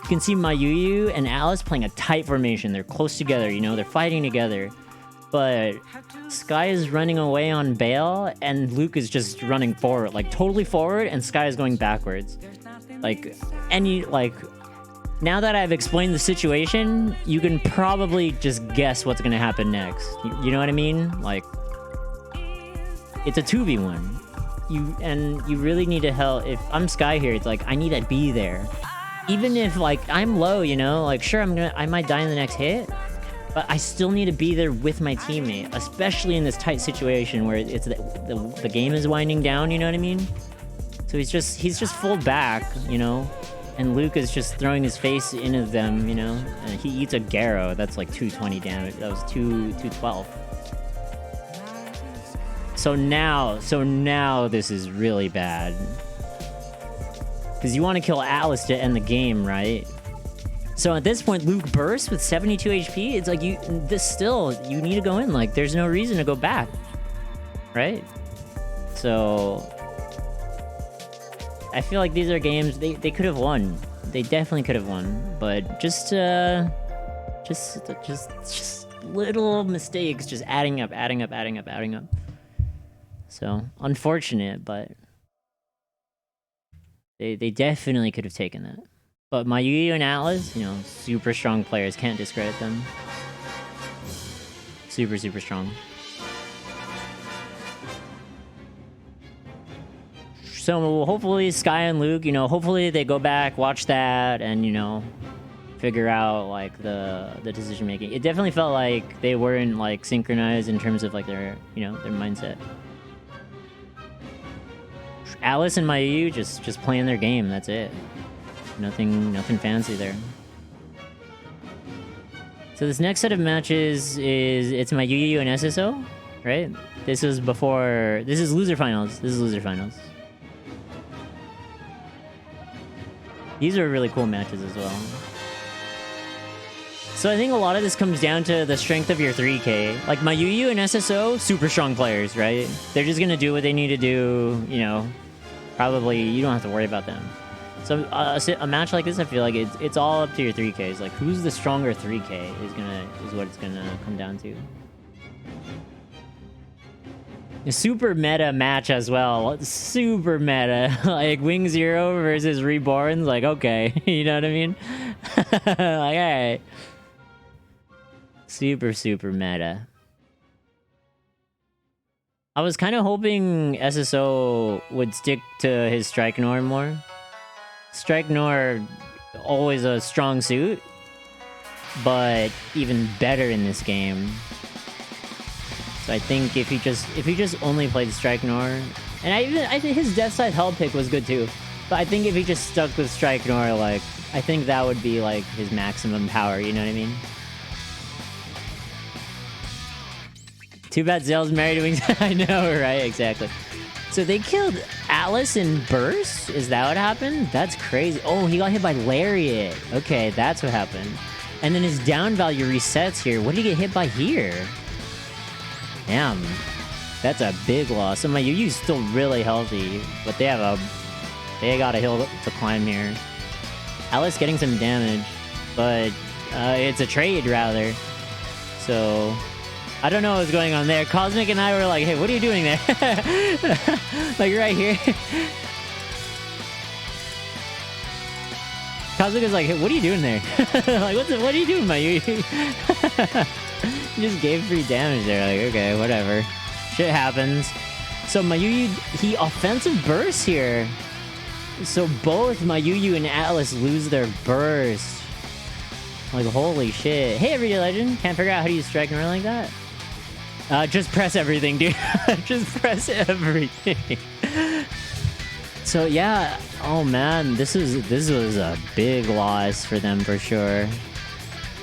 S1: You can see Mayuyu and Alice playing a tight formation. They're close together, you know, they're fighting together. But Sky is running away on Bale, and Luke is just running forward, like totally forward, and Sky is going backwards. Like, now that I've explained the situation, you can probably just guess what's gonna happen next. You know what I mean? Like, it's a 2v1. You really need to help. If I'm Sky here, it's like, I need to be there. Even if, like, I'm low, you know? Like, sure, I might die in the next hit, but I still need to be there with my teammate, especially in this tight situation where it's the game is winding down, you know what I mean? So he's just full back, you know? And Luke is just throwing his face into them, you know? And he eats a Garo, that's like 220 damage. That was 212. So now this is really bad. Because you want to kill Atlas to end the game, right? So at this point, Luke bursts with 72 HP. It's like, you need to go in. Like, there's no reason to go back. Right? So I feel like these are games they could have won. They definitely could have won. But just little mistakes just adding up. So unfortunate, but they definitely could have taken that. But Mayuyu and Atlas, you know, super strong players. Can't discredit them. Super strong. So hopefully Sky and Luke, you know, hopefully they go back, watch that, and you know, figure out like the decision making. It definitely felt like they weren't like synchronized in terms of like their, you know, their mindset. Alice and Mayu just playing their game. That's it. Nothing fancy there. So this next set of matches it's Mayu and SSO, right? This is before. This is loser finals. This is loser finals. These are really cool matches as well. So I think a lot of this comes down to the strength of your 3K. Like Mayu and SSO, super strong players, right? They're just gonna do what they need to do, you know. Probably you don't have to worry about them. So a match like this, I feel like it's all up to your 3Ks. Like who's the stronger 3K is what it's gonna come down to. A super meta match as well. Super meta. Like Wing Zero versus Reborn's. Like okay, you know what I mean? Like alright. Super meta. I was kind of hoping SSO would stick to his Strike Nor more. Strike Nor, always a strong suit, but even better in this game. So I think if he just only played Strike Nor, and I think his Death Side Hell pick was good too. But I think if he just stuck with Strike Nor, like I think that would be like his maximum power. You know what I mean? Too bad Zell's married to Wings. I know, right? Exactly. So they killed Atlas in burst? Is that what happened? That's crazy. Oh, he got hit by Lariat. Okay, that's what happened. And then his down value resets here. What did he get hit by here? Damn. That's a big loss. So my Yu's still really healthy, but they got a hill to climb here. Atlas getting some damage, but it's a trade rather. So I don't know what's going on there. Cosmic and I were like, hey, what are you doing there? Like right here. Cosmic is like, hey, what are you doing there? Like, what are you doing, Mayu? You just gave free damage there. Like, okay, whatever. Shit happens. So Mayu, he offensive burst here. So both Mayu and Atlas lose their burst. Like, holy shit. Hey, Everyday Legend. Can't figure out how to use Strike Nor like that. Just press everything, dude. Just press everything. So yeah, oh man, this was a big loss for them for sure.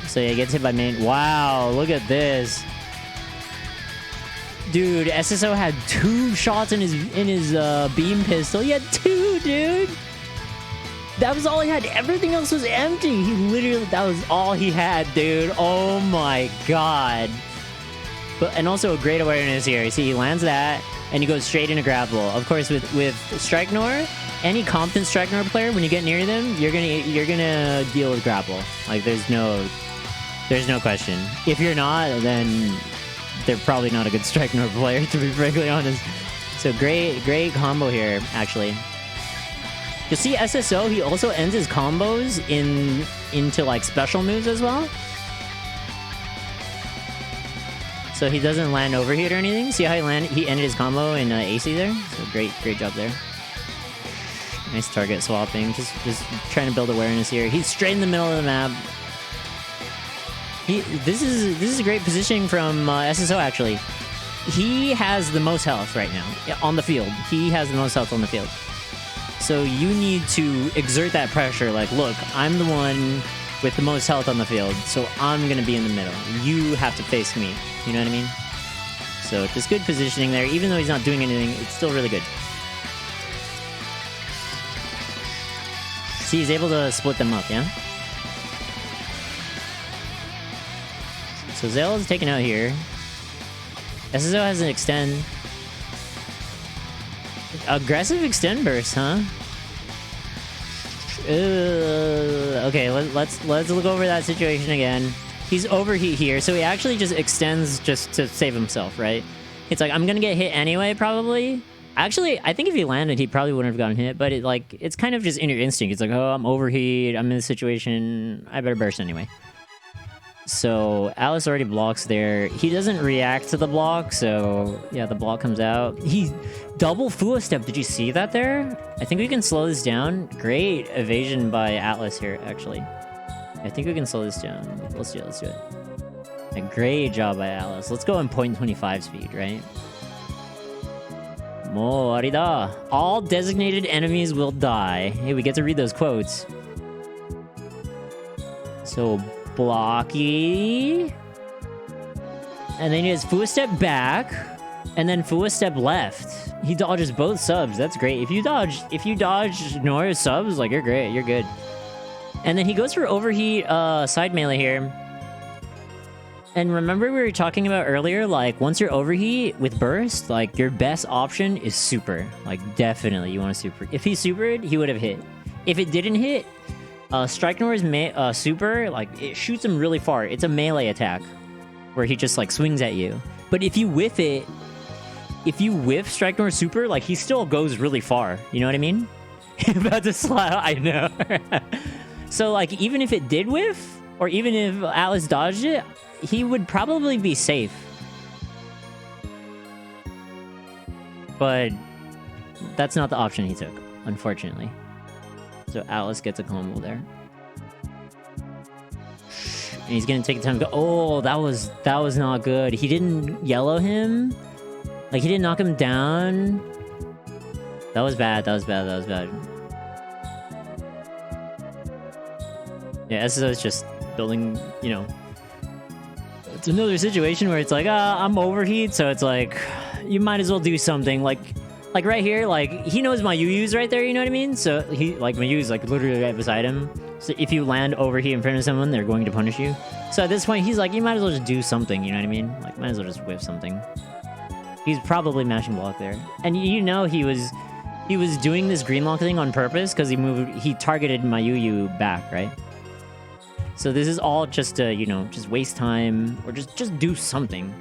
S1: So yeah, gets hit by main. Wow, look at this, dude. SSO had 2 shots in his beam pistol. He had 2, dude. That was all he had. Everything else was empty. He literally, that was all he had, dude. Oh my god. But, and also a great awareness here. You see, he lands that, and he goes straight into grapple. Of course, with Strike Nor, any competent Strike Nor player, when you get near them, you're gonna deal with grapple. Like there's no question. If you're not, then they're probably not a good Strike Nor player, to be frankly honest. So great combo here, actually. You see SSO, he also ends his combos into like special moves as well. So he doesn't land overheat or anything. See how he ended his combo in AC there? So great job there. Nice target swapping. Just trying to build awareness here. He's straight in the middle of the map. This is a great positioning from SSO actually. He has the most health right now on the field. He has the most health on the field. So you need to exert that pressure. Like, look, I'm the one with the most health on the field, so I'm gonna be in the middle. You have to face me. You know what I mean? So just good positioning there. Even though he's not doing anything, it's still really good. See, he's able to split them up, yeah? So Zell is taken out here. SSO has an extend. Aggressive extend burst, huh? Okay, let's look over that situation again. He's overheat here, so he actually just extends just to save himself, right? It's like, I'm gonna get hit anyway, probably. Actually, I think if he landed, he probably wouldn't have gotten hit, but it's kind of just in your instinct. It's like, oh, I'm overheat, I'm in this situation, I better burst anyway. So Alice already blocks there. He doesn't react to the block, so yeah, the block comes out. He double Fua step. Did you see that there? I think we can slow this down. Great evasion by Atlas here, actually. I think we can slow this down. Let's do it. Let's do it. A great job by Alice. Let's go in 0.25 speed, right? Mo arida. All designated enemies will die. Hey, we get to read those quotes. So blocky. And then he has Fua step back. And then Fua step left. He dodges both subs. That's great. If you dodge Norio's subs, like, you're great. You're good. And then he goes for overheat side melee here. And remember we were talking about earlier, like, once you're overheat with burst, like, your best option is super. Like, definitely you want to super. If he supered, he would have hit. If it didn't hit, Strike Nor's super, like, it shoots him really far. It's a melee attack where he just, like, swings at you. But if you whiff it, if you whiff Strike Nor's super, like, he still goes really far. You know what I mean? About to slap, I know. So, like, even if it did whiff, or even if Alice dodged it, he would probably be safe. But that's not the option he took, unfortunately. So Alice gets a combo there. And he's gonna take the time to go. Oh, that was not good. He didn't yellow him. Like, he didn't knock him down. That was bad. That was bad. That was bad. Yeah, SSO is just building, you know. It's another situation where it's like, I'm overheat, so it's like, you might as well do something. Like right here, like, he knows my Yuyu's right there, you know what I mean? So he, like, my Yuyu's like literally right beside him. So if you land overheat in front of someone, they're going to punish you. So at this point, he's like, you might as well just do something, you know what I mean? Like, might as well just whiff something. He's probably mashing block there. And you know he was doing this green lock thing on purpose because he targeted my Yuyu back, right? So this is all just to, you know, just waste time or just do something.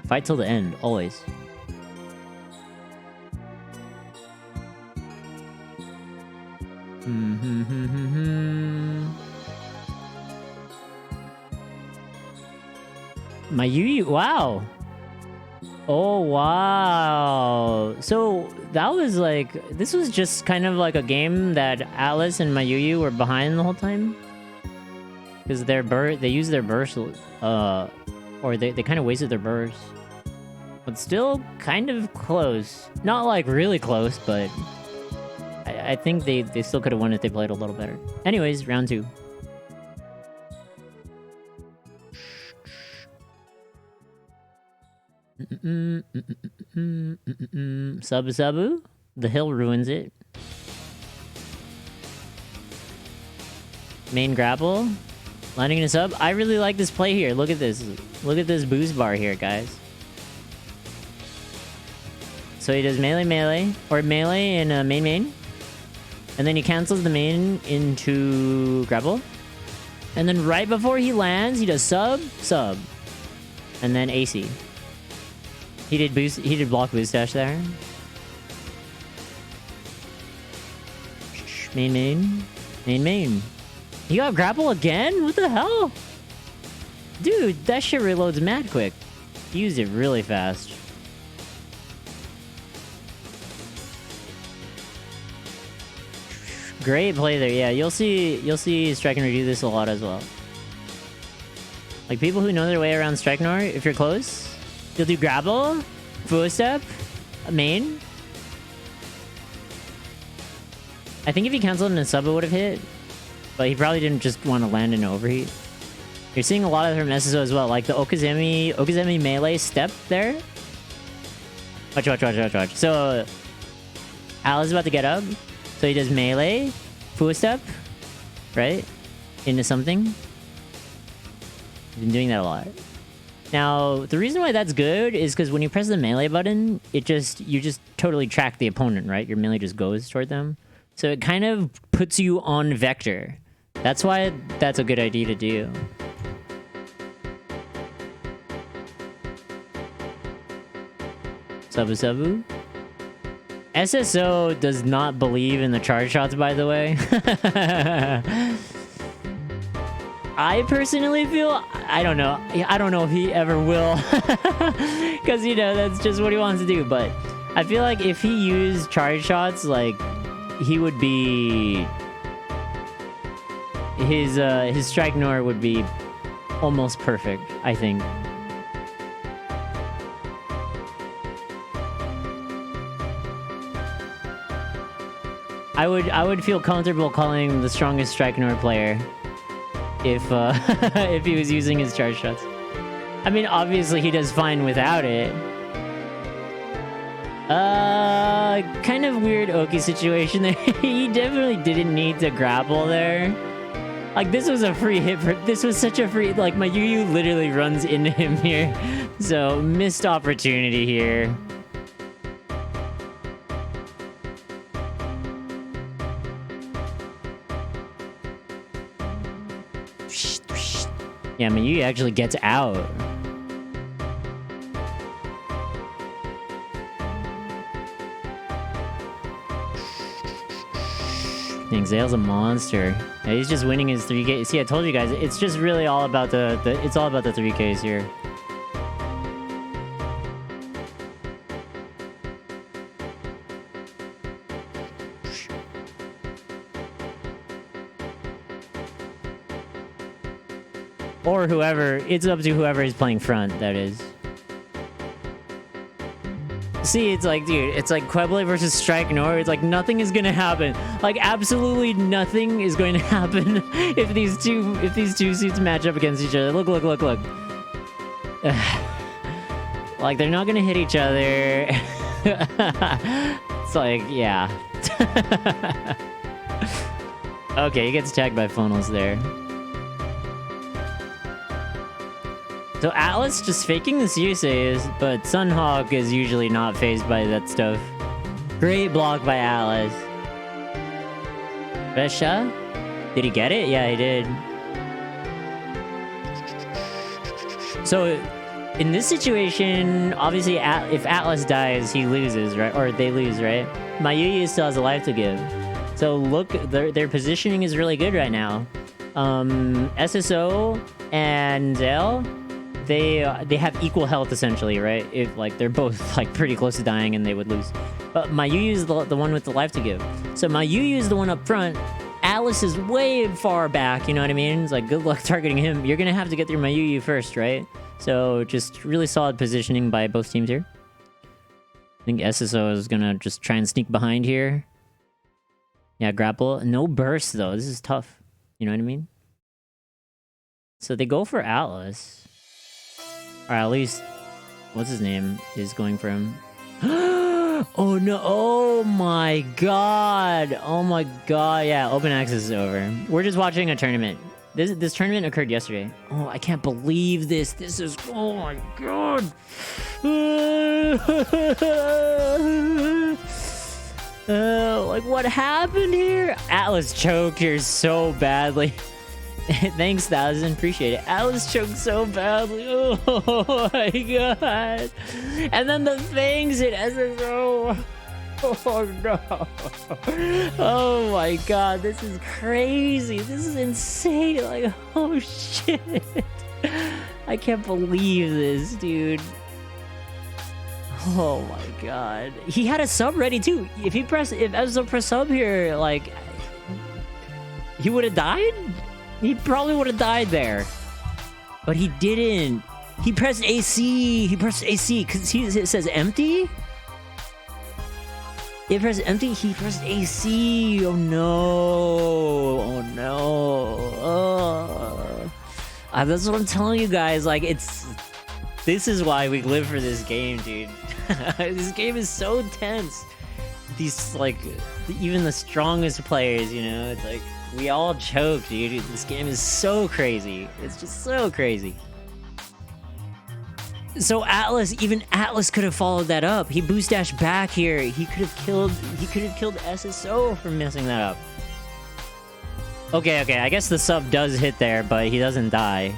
S1: Fight till the end, always. My Yuyu, wow. Oh, wow. So that was like, this was just kind of like a game that Alice and Mayuyu were behind the whole time. Because they used their burst, or they kind of wasted their burst. But still kind of close. Not like really close, but I think they still could have won if they played a little better. Anyways, round 2. Sabu? The hill ruins it. Main grapple. Landing in a sub. I really like this play here. Look at this. Look at this boost bar here, guys. So he does melee, or melee in main. And then he cancels the main into grapple. And then right before he lands, he does sub. And then AC. He did block boost dash there. Main. You got grapple again? What the hell? Dude, that shit reloads mad quick. He used it really fast. Great play there. Yeah, you'll see Striker do this a lot as well. Like, people who know their way around Striker, if you're close, you'll do grapple, full step, main. I think if he canceled in a sub, it would have hit. But he probably didn't just want to land in an overheat. You're seeing a lot of it from SSO as well. Like the Okazemi melee step there. Watch. So, Al is about to get up. So he does melee, full step, right? Into something. He's been doing that a lot. Now, the reason why that's good is because when you press the melee button, you just totally track the opponent, right? Your melee just goes toward them. So it kind of puts you on vector. That's why that's a good idea to do. Sabu. SSO does not believe in the charge shots, by the way. I personally feel, I don't know if he ever will. Because, you know, that's just what he wants to do. But I feel like if he used charge shots, like, he would be... His strike nor would be almost perfect, I think. I would feel comfortable calling the strongest strike nor player if if he was using his charge shots. I mean, obviously he does fine without it. Kind of weird Oki situation there. He definitely didn't need to grapple there. Like, this was a free hit for... This was such a free... Like, my Yu literally runs into him here. So, missed opportunity here. Yeah, Yu actually gets out. Dang, Zale's a monster. Yeah, he's just winning his 3K. See, I told you guys, it's just really all about it's all about the 3Ks here. Or whoever, it's up to whoever is playing front, that is. See, it's like, dude, it's like Queble versus Strike Nor. It's like nothing is gonna happen. Like, absolutely nothing is going to happen if these two suits match up against each other. Look. Like, they're not gonna hit each other. It's like, yeah. Okay, he gets tagged by funnels there. So Atlas just faking the CSAs, but Sunhawk is usually not phased by that stuff. Great block by Atlas. Resha? Did he get it? Yeah, he did. So, in this situation, obviously, if Atlas dies, he loses, right? Or they lose, right? Mayuya still has a life to give. So look, their positioning is really good right now. SSO and Zell, they have equal health essentially, right? If like they're both like pretty close to dying and they would lose. But Mayuya is the one with the life to give. So Mayuya is the one up front. Atlas is way far back, you know what I mean? It's like, good luck targeting him. You're gonna have to get through Mayuya first, right? So just really solid positioning by both teams here. I think SSO is gonna just try and sneak behind here. Yeah, grapple. No burst though. This is tough. You know what I mean? So they go for Atlas. Or at least, what's his name is going for him. Oh no, oh my god. Oh my god, yeah, open access is over. We're just watching a tournament. This tournament occurred yesterday. Oh, I can't believe this. This is, oh my god. Like, what happened here? Atlas choked here so badly. Thanks, 1,000. Appreciate it. Atlas choked so badly. Oh my god. And then the fangs hit SSO. Oh no. Oh my god. This is crazy. This is insane. Like, oh shit. I can't believe this, dude. Oh my god. He had a sub ready too. If SSO pressed sub here, like, he would have died? He probably would have died there. But he didn't. He pressed AC. He pressed AC because it says empty. He pressed empty. He pressed AC. Oh no. Oh no. Oh. That's what I'm telling you guys. Like, this is why we live for this game, dude. This game is so tense. These, like, even the strongest players, you know, it's like, we all choke, dude. This game is so crazy. It's just so crazy. So even Atlas could have followed that up. He boost dashed back here. He could have killed SSO for messing that up. Okay, I guess the sub does hit there, but he doesn't die.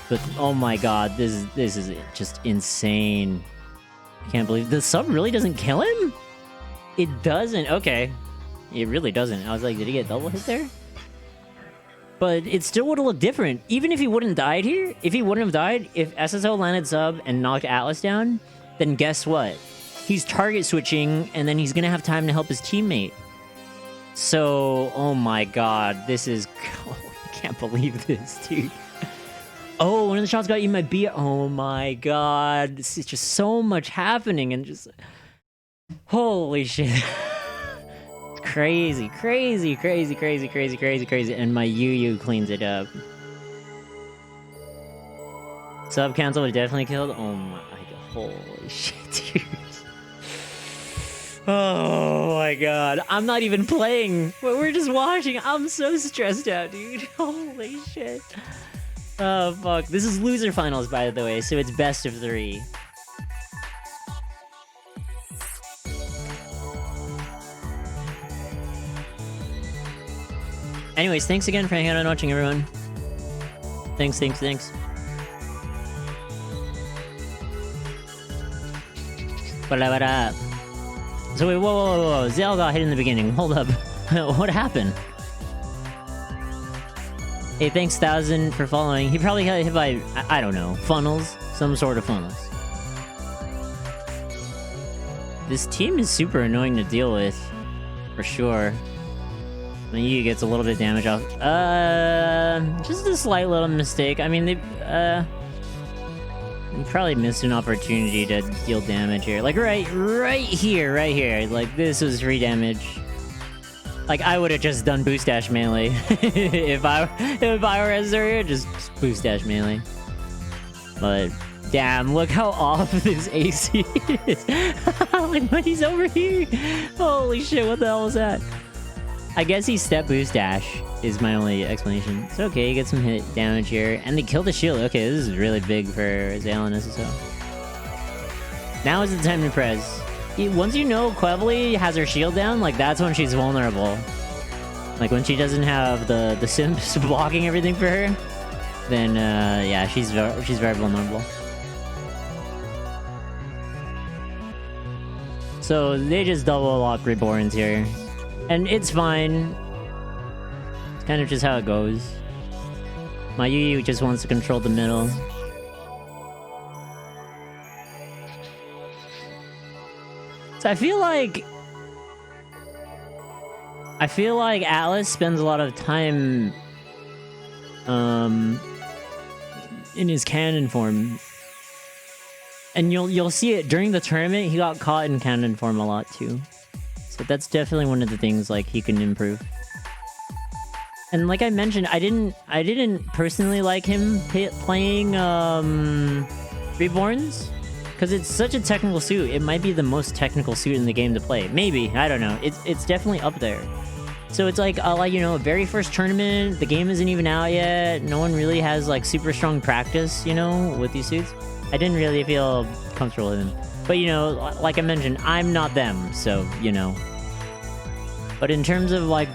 S1: But oh my god, this is just insane. I can't believe the sub really doesn't kill him? It doesn't. Okay. It really doesn't. I was like, did he get double hit there? But it still would have looked different. Even if he wouldn't died here, if he wouldn't have died, if SSO landed sub and knocked Atlas down, then guess what? He's target switching, and then he's gonna have time to help his teammate. So, oh my god, this is... Oh, I can't believe this, dude. Oh, one of the shots got eaten by B. Oh my god, this is just so much happening, and just... Holy shit. Crazy, crazy, crazy, crazy, crazy, crazy, crazy, and my Yu cleans it up. Sub cancel would definitely killed. Oh my, holy shit, dude. Oh my god, I'm not even playing. We're just watching. I'm so stressed out, dude. Holy shit. Oh fuck. This is loser finals, by the way, so it's best of 3. Anyways, thanks again for hanging out and watching, everyone. Thanks. Ba-da-ba-da. So wait, whoa. Zell got hit in the beginning. Hold up. What happened? Hey, thanks, 1000 for following. He probably got hit by, I don't know, funnels? Some sort of funnels. This team is super annoying to deal with. For sure. Yu gets a little bit of damage off. Just a slight little mistake. I mean, they probably missed an opportunity to deal damage here. Like, right here. Like, this was free damage. Like, I would have just done boost dash melee. if I were Ezreal, just boost dash melee. But, damn, look how off this AC is. Like, when he's over here. Holy shit, what the hell was that? I guess he step boost dash is my only explanation. It's okay, he gets some hit damage here. And they kill the shield. Okay, this is really big for Zale and SSO. Now is the time to press. Once you know Quevely has her shield down, like, that's when she's vulnerable. Like, when she doesn't have the simps blocking everything for her, then, yeah, she's very vulnerable. So, they just double lock Reborns here. And it's fine. It's kind of just how it goes. My Yu just wants to control the middle. So I feel like Atlas spends a lot of time in his cannon form. And you'll see it during the tournament. He got caught in cannon form a lot too. So that's definitely one of the things like he can improve. And like I mentioned, I didn't personally like him playing Reborns because it's such a technical suit. It might be the most technical suit in the game to play. Maybe, I don't know. It's definitely up there. So it's like you know, very first tournament, the game isn't even out yet. No one really has like super strong practice, you know, with these suits. I didn't really feel comfortable with him. But you know, like I mentioned, I'm not them, so you know. But in terms of like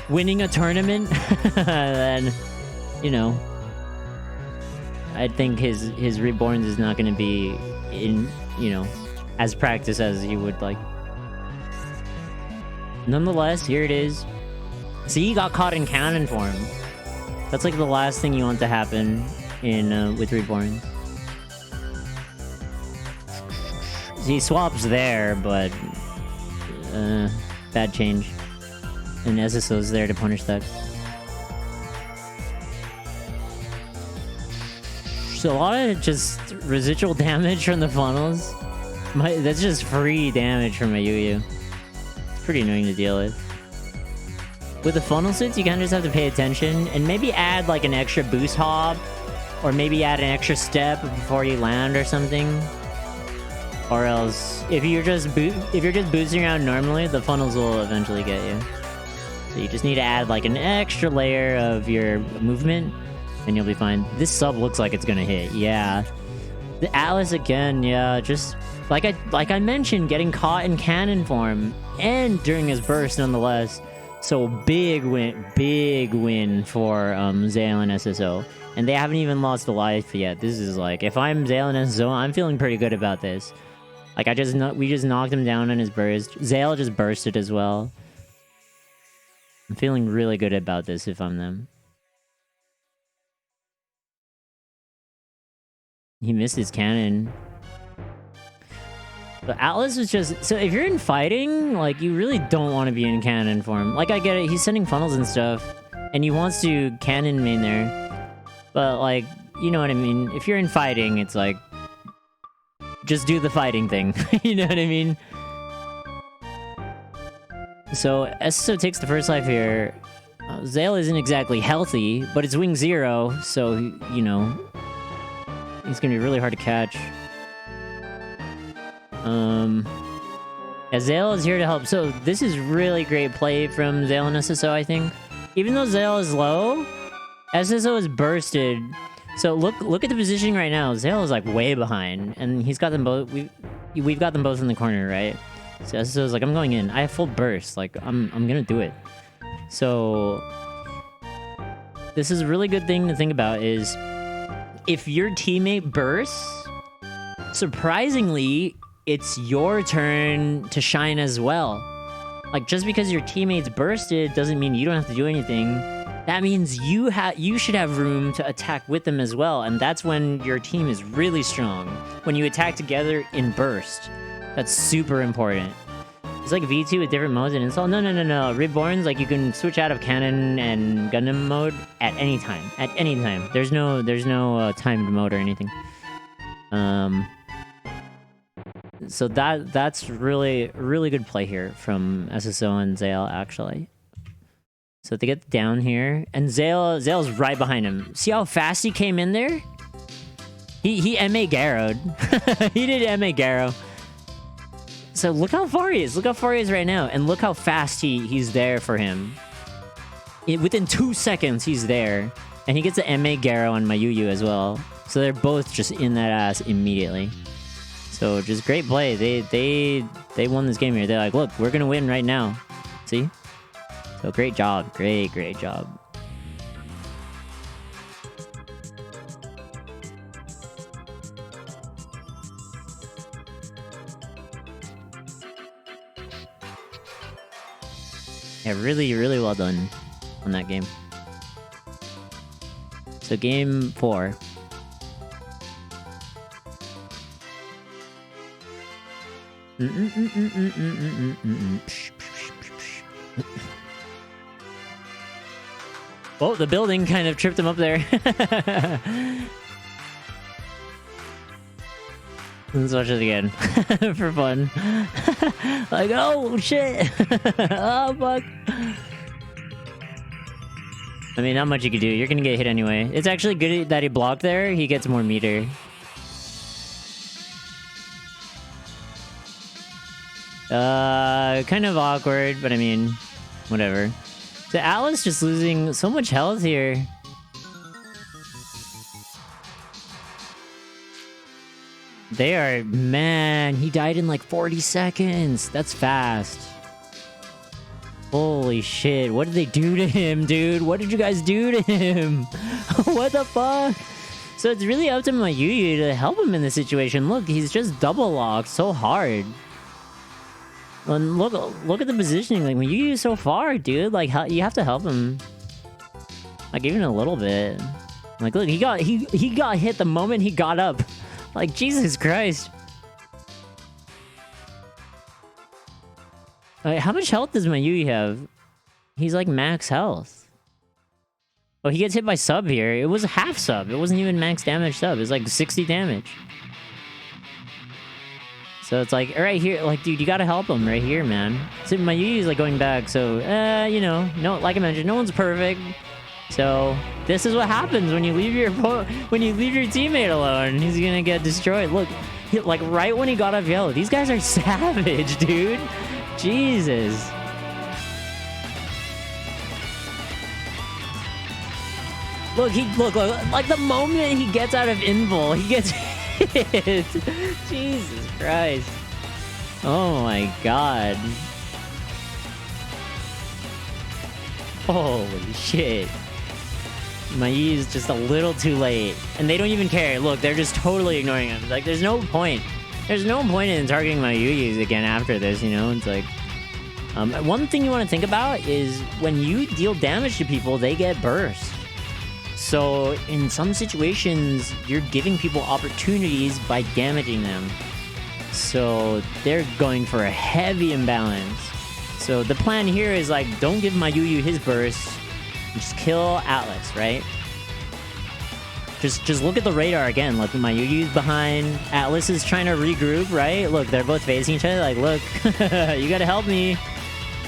S1: winning a tournament, then you know, I think his Reborns is not going to be in, you know, as practice as you would like. Nonetheless, here it is. See, he got caught in cannon form. That's like the last thing you want to happen in with Reborns. He swaps there, but bad change. And SSO's there to punish that. So a lot of just residual damage from the funnels. That's just free damage from my Yu. It's pretty annoying to deal with. With the funnel suits, you kind of just have to pay attention and maybe add like an extra boost hop, or maybe add an extra step before you land or something. Or else, if you're just boosting around normally, the funnels will eventually get you. So you just need to add like an extra layer of your movement, and you'll be fine. This sub looks like it's gonna hit. Yeah, the Atlas again. Yeah, just like I mentioned, getting caught in cannon form and during his burst, nonetheless. So big win for Zale and SSO, and they haven't even lost a life yet. This is like, if I'm Zale and SSO, I'm feeling pretty good about this. Like we just knocked him down on his burst. Zale just bursted as well. I'm feeling really good about this if I'm them. He missed his cannon. But Atlas is just... So if you're in fighting, like, you really don't want to be in cannon form. Like, I get it. He's sending funnels and stuff. And he wants to cannon main there. But, like, you know what I mean? If you're in fighting, it's like... Just do the fighting thing. You know what I mean? So, SSO takes the first life here. Zale isn't exactly healthy, but it's wing 0, so, you know... He's gonna be really hard to catch. Yeah, Zale is here to help. So this is really great play from Zale and SSO, I think. Even though Zale is low, SSO is bursted. So look at the positioning right now. Zale is like way behind, and he's got them both. We've got them both in the corner, right? So SSO is like, I'm going in. I have full burst. Like I'm gonna do it. So this is a really good thing to think about. Is if your teammate bursts, surprisingly, it's your turn to shine as well. Like, just because your teammates bursted doesn't mean you don't have to do anything. That means you should have room to attack with them as well, and that's when your team is really strong. When you attack together in burst. That's super important. It's like V2 with different modes and install. No. Reborn's like you can switch out of cannon and Gundam mode at any time. At any time. There's no timed mode or anything. So that's really good play here from SSO and Zale actually. So they get down here, and Zale's right behind him. See how fast he came in there? He MA Garrowed. He did MA Garrow. So look how far he is. Look how far he is right now, and look how fast he's there for him. Within 2 seconds, he's there, and he gets the MA Garrow on my Yu as well. So they're both just in that ass immediately. So just great play. They won this game here. They're like, look, we're gonna win right now. See? So great job. Great job. Yeah, really well done on that game. So game 4. Oh, the building kind of tripped him up there. Let's watch it again for fun. Like, oh shit! Oh fuck! I mean, not much you can do. You're gonna get hit anyway. It's actually good that he blocked there. He gets more meter. Kind of awkward, but I mean, whatever. So Atlas just losing so much health here. They are... Man, he died in like 40 seconds. That's fast. Holy shit. What did they do to him, dude? What did you guys do to him? What the fuck? So it's really up to my Yu to help him in this situation. Look, he's just double locked so hard. And look at the positioning. Like, when you use so far, dude, like, you have to help him. Like, even a little bit. Like, look, he got hit the moment he got up. Like, Jesus Christ. Like, how much health does my Yui have? He's like max health. Oh, he gets hit by sub here. It was a half sub. It wasn't even max damage sub. It was like 60 damage. So it's like, right here, like, dude, you gotta help him right here, man. So my Yu is like going back, so, you know, no, like I mentioned, no one's perfect. So this is what happens when you leave your teammate alone. He's gonna get destroyed. Look, like right when he got off yellow, these guys are savage, dude. Jesus. Look, like the moment he gets out of invul, he gets hit. Jesus Christ. Oh my god. Holy shit. My E is just a little too late. And they don't even care. Look, they're just totally ignoring him. Like, there's no point. There's no point in targeting my Yuyus again after this, you know? It's like... one thing you want to think about is when you deal damage to people, they get burst. So in some situations, you're giving people opportunities by damaging them. So they're going for a heavy imbalance. So the plan here is like, don't give my Yuyu his burst. Just kill Atlas, right? Just look at the radar again. Look, my Yuyu's behind. Atlas is trying to regroup, right? Look, they're both facing each other. Like, look, you gotta help me.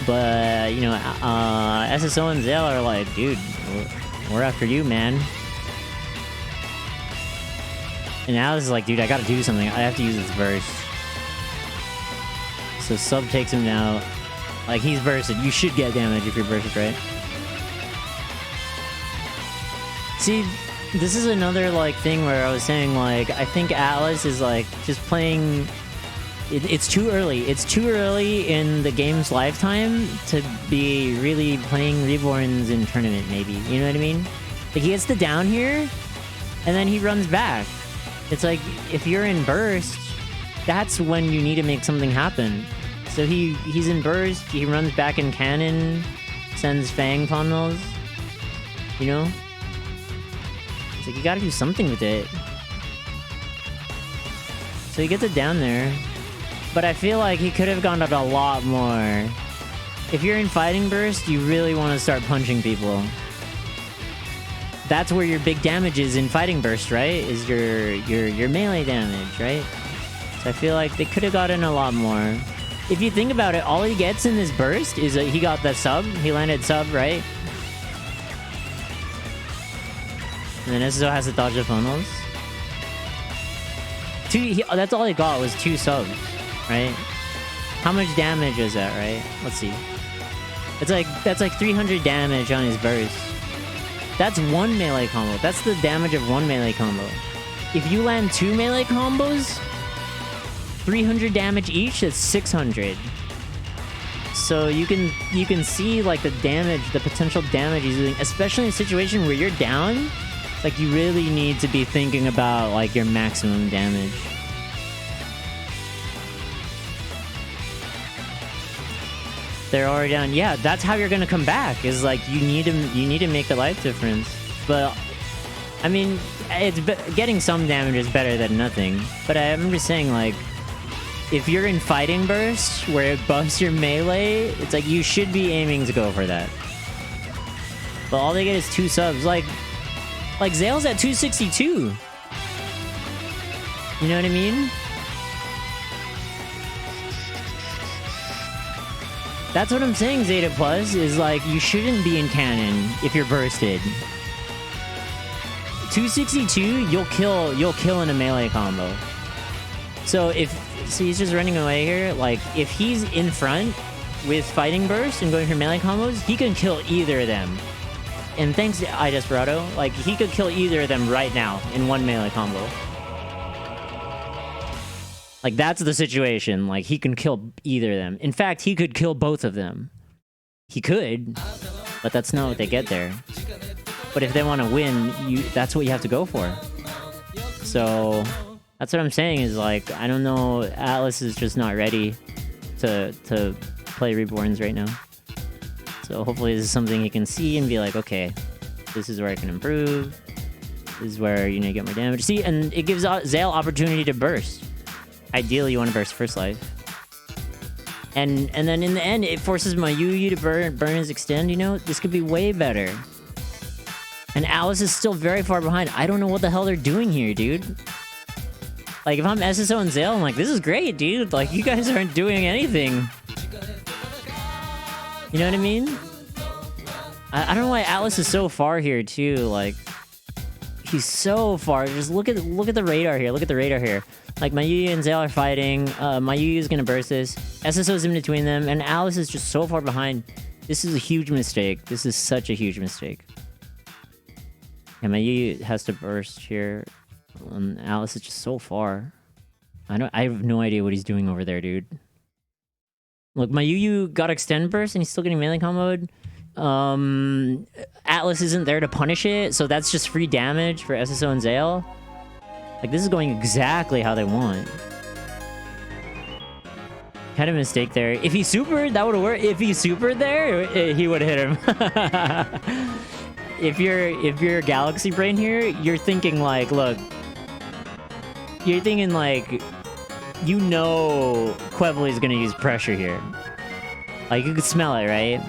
S1: But, you know, SSO and Zale are like, dude, we're after you, man. And Atlas is like, dude, I gotta do something. I have to use this burst. So Sub takes him now. Like, he's bursted. You should get damage if you're bursted, right? See, this is another, like, thing where I was saying, like, I think Atlas is, like, just playing... It's too early. It's too early in the game's lifetime to be really playing Reborns in tournament, maybe. You know what I mean? Like, he gets the down here, and then he runs back. It's like, if you're in burst, that's when you need to make something happen. So he's in burst, he runs back in cannon, sends Fang funnels, you know? It's like, you gotta do something with it. So he gets it down there. But I feel like he could have gone up a lot more. If you're in fighting burst, you really want to start punching people. That's where your big damage is in fighting burst, right? Is your melee damage, right? So I feel like they could have gotten a lot more. If you think about it, all he gets in this burst is he got the sub. He landed sub, right? And then SSO has to dodge the funnels. That's all he got was 2 subs, right? How much damage is that, right? Let's see. That's like 300 damage on his burst. That's 1 melee combo. That's the damage of 1 melee combo. If you land 2 melee combos, 300 damage each, that's 600. So you can see like the damage, the potential damage he's doing, especially in a situation where you're down. Like, you really need to be thinking about like your maximum damage. They're already down. Yeah, that's how you're gonna come back. Is like you need to make the life difference. But I mean, getting some damage is better than nothing. But I'm just saying, like, if you're in fighting burst where it buffs your melee, it's like you should be aiming to go for that. But all they get is 2 subs. Like Zale's at 262. You know what I mean? That's what I'm saying, Zeta Plus, is like, you shouldn't be in cannon if you're bursted. 262, you'll kill in a melee combo. So he's just running away here. Like, if he's in front with fighting burst and going for melee combos, he can kill either of them. And thanks to iDesperado, like, he could kill either of them right now in 1 melee combo. Like, that's the situation. Like, he can kill either of them. In fact, he could kill both of them. He could, but that's not what they get there. But if they want to win, that's what you have to go for. So, that's what I'm saying is, like, I don't know, Atlas is just not ready to play Reborns right now. So hopefully this is something you can see and be like, okay, this is where I can improve. This is where you need to get more damage. See, and it gives Zale opportunity to burst. Ideally, you want to burst first life. And then in the end, it forces my Yuyu to burn his extend, you know? This could be way better. And Alice is still very far behind. I don't know what the hell they're doing here, dude. Like, if I'm SSO and Zale, I'm like, this is great, dude. Like, you guys aren't doing anything. You know what I mean? I don't know why Atlas is so far here, too. Like, he's so far. Just look at the radar here. Look at the radar here. Like, my Yuyu and Zale are fighting. My Yuyu is gonna burst this. SSO's in between them, and Alice is just so far behind. This is a huge mistake. This is such a huge mistake. And my Yuyu has to burst here. Alice is just so far. I have no idea what he's doing over there, dude. Look, my Yuyu got extend burst and he's still getting melee comboed. Atlas isn't there to punish it, so that's just free damage for SSO and Zale. Like, this is going exactly how they want. Had a mistake there. If he supered, that would have worked. If he supered there, he would have hit him. If you're Galaxy Brain here, you're thinking like, look. You're thinking like, you know Quevely's gonna use pressure here. Like, you could smell it, right?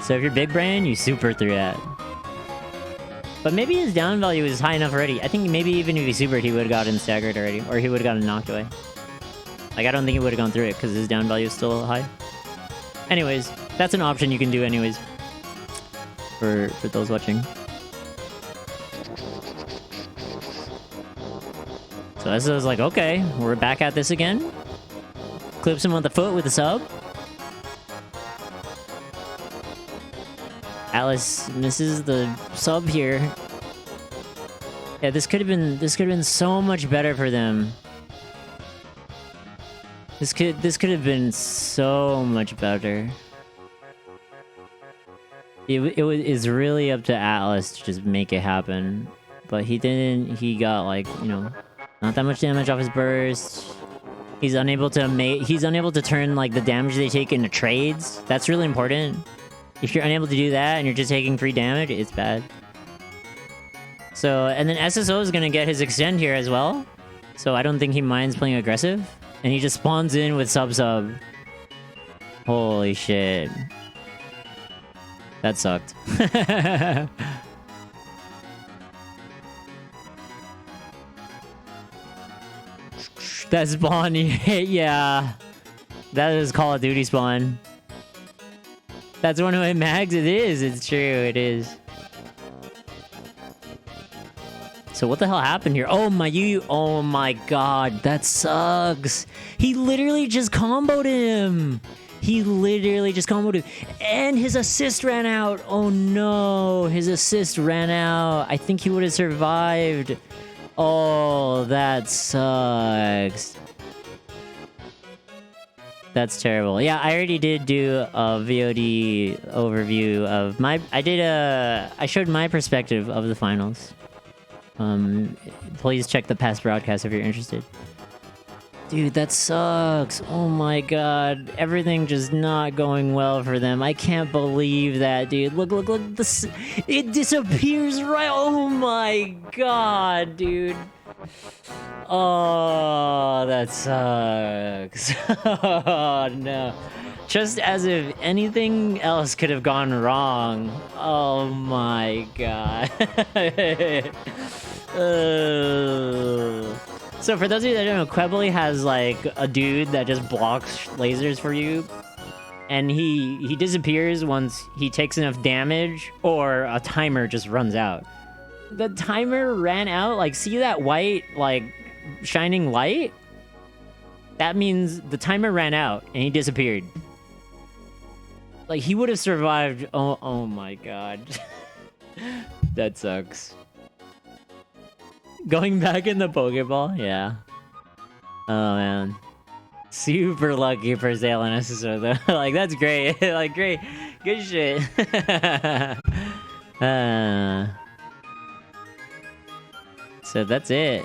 S1: So if you're big brain, you super through that. But maybe his down value is high enough already. I think maybe even if he supered, he would have gotten staggered already. Or he would have gotten knocked away. Like, I don't think he would have gone through it because his down value is still high. Anyways, that's an option you can do anyways. For those watching. So this is like, okay, we're back at this again. Clips him on the foot with a sub. Alice misses the sub here. Yeah, this could have been so much better for them. This could have been so much better. It's really up to Atlas to just make it happen. But he didn't. He got like, you know, not that much damage off his burst. He's unable to turn like the damage they take into trades. That's really important. If you're unable to do that and you're just taking free damage, it's bad. So, and then SSO is gonna get his extend here as well. So I don't think he minds playing aggressive. And he just spawns in with sub-sub. Holy shit. That sucked. That spawn, yeah. That is Call of Duty spawn. That's one of my mags. It is. It's true. It is. So what the hell happened here? Oh my, oh my god, that sucks. He literally just comboed him. He literally just comboed him. And his assist ran out. Oh no, his assist ran out. I think he would have survived. Oh, that sucks. That's terrible. Yeah, I already did do a VOD overview of my... I showed my perspective of the finals. Please check the past broadcast if you're interested. Dude, that sucks. Oh my god. Everything just not going well for them. I can't believe that, dude. Look. This, it disappears right... Oh my god, dude. Oh, that sucks. Oh, no. Just as if anything else could have gone wrong. Oh my god. So for those of you that don't know, Quevely has like a dude that just blocks lasers for you. And he disappears once he takes enough damage or a timer just runs out. The timer ran out. Like, see that white, like, shining light? That means the timer ran out and he disappeared. Like, he would have survived. Oh my god. That sucks. Going back in the Pokeball? Yeah. Oh, man. Super lucky for Zale and SSO, though. Like, that's great. Like, great. Good shit. So that's it.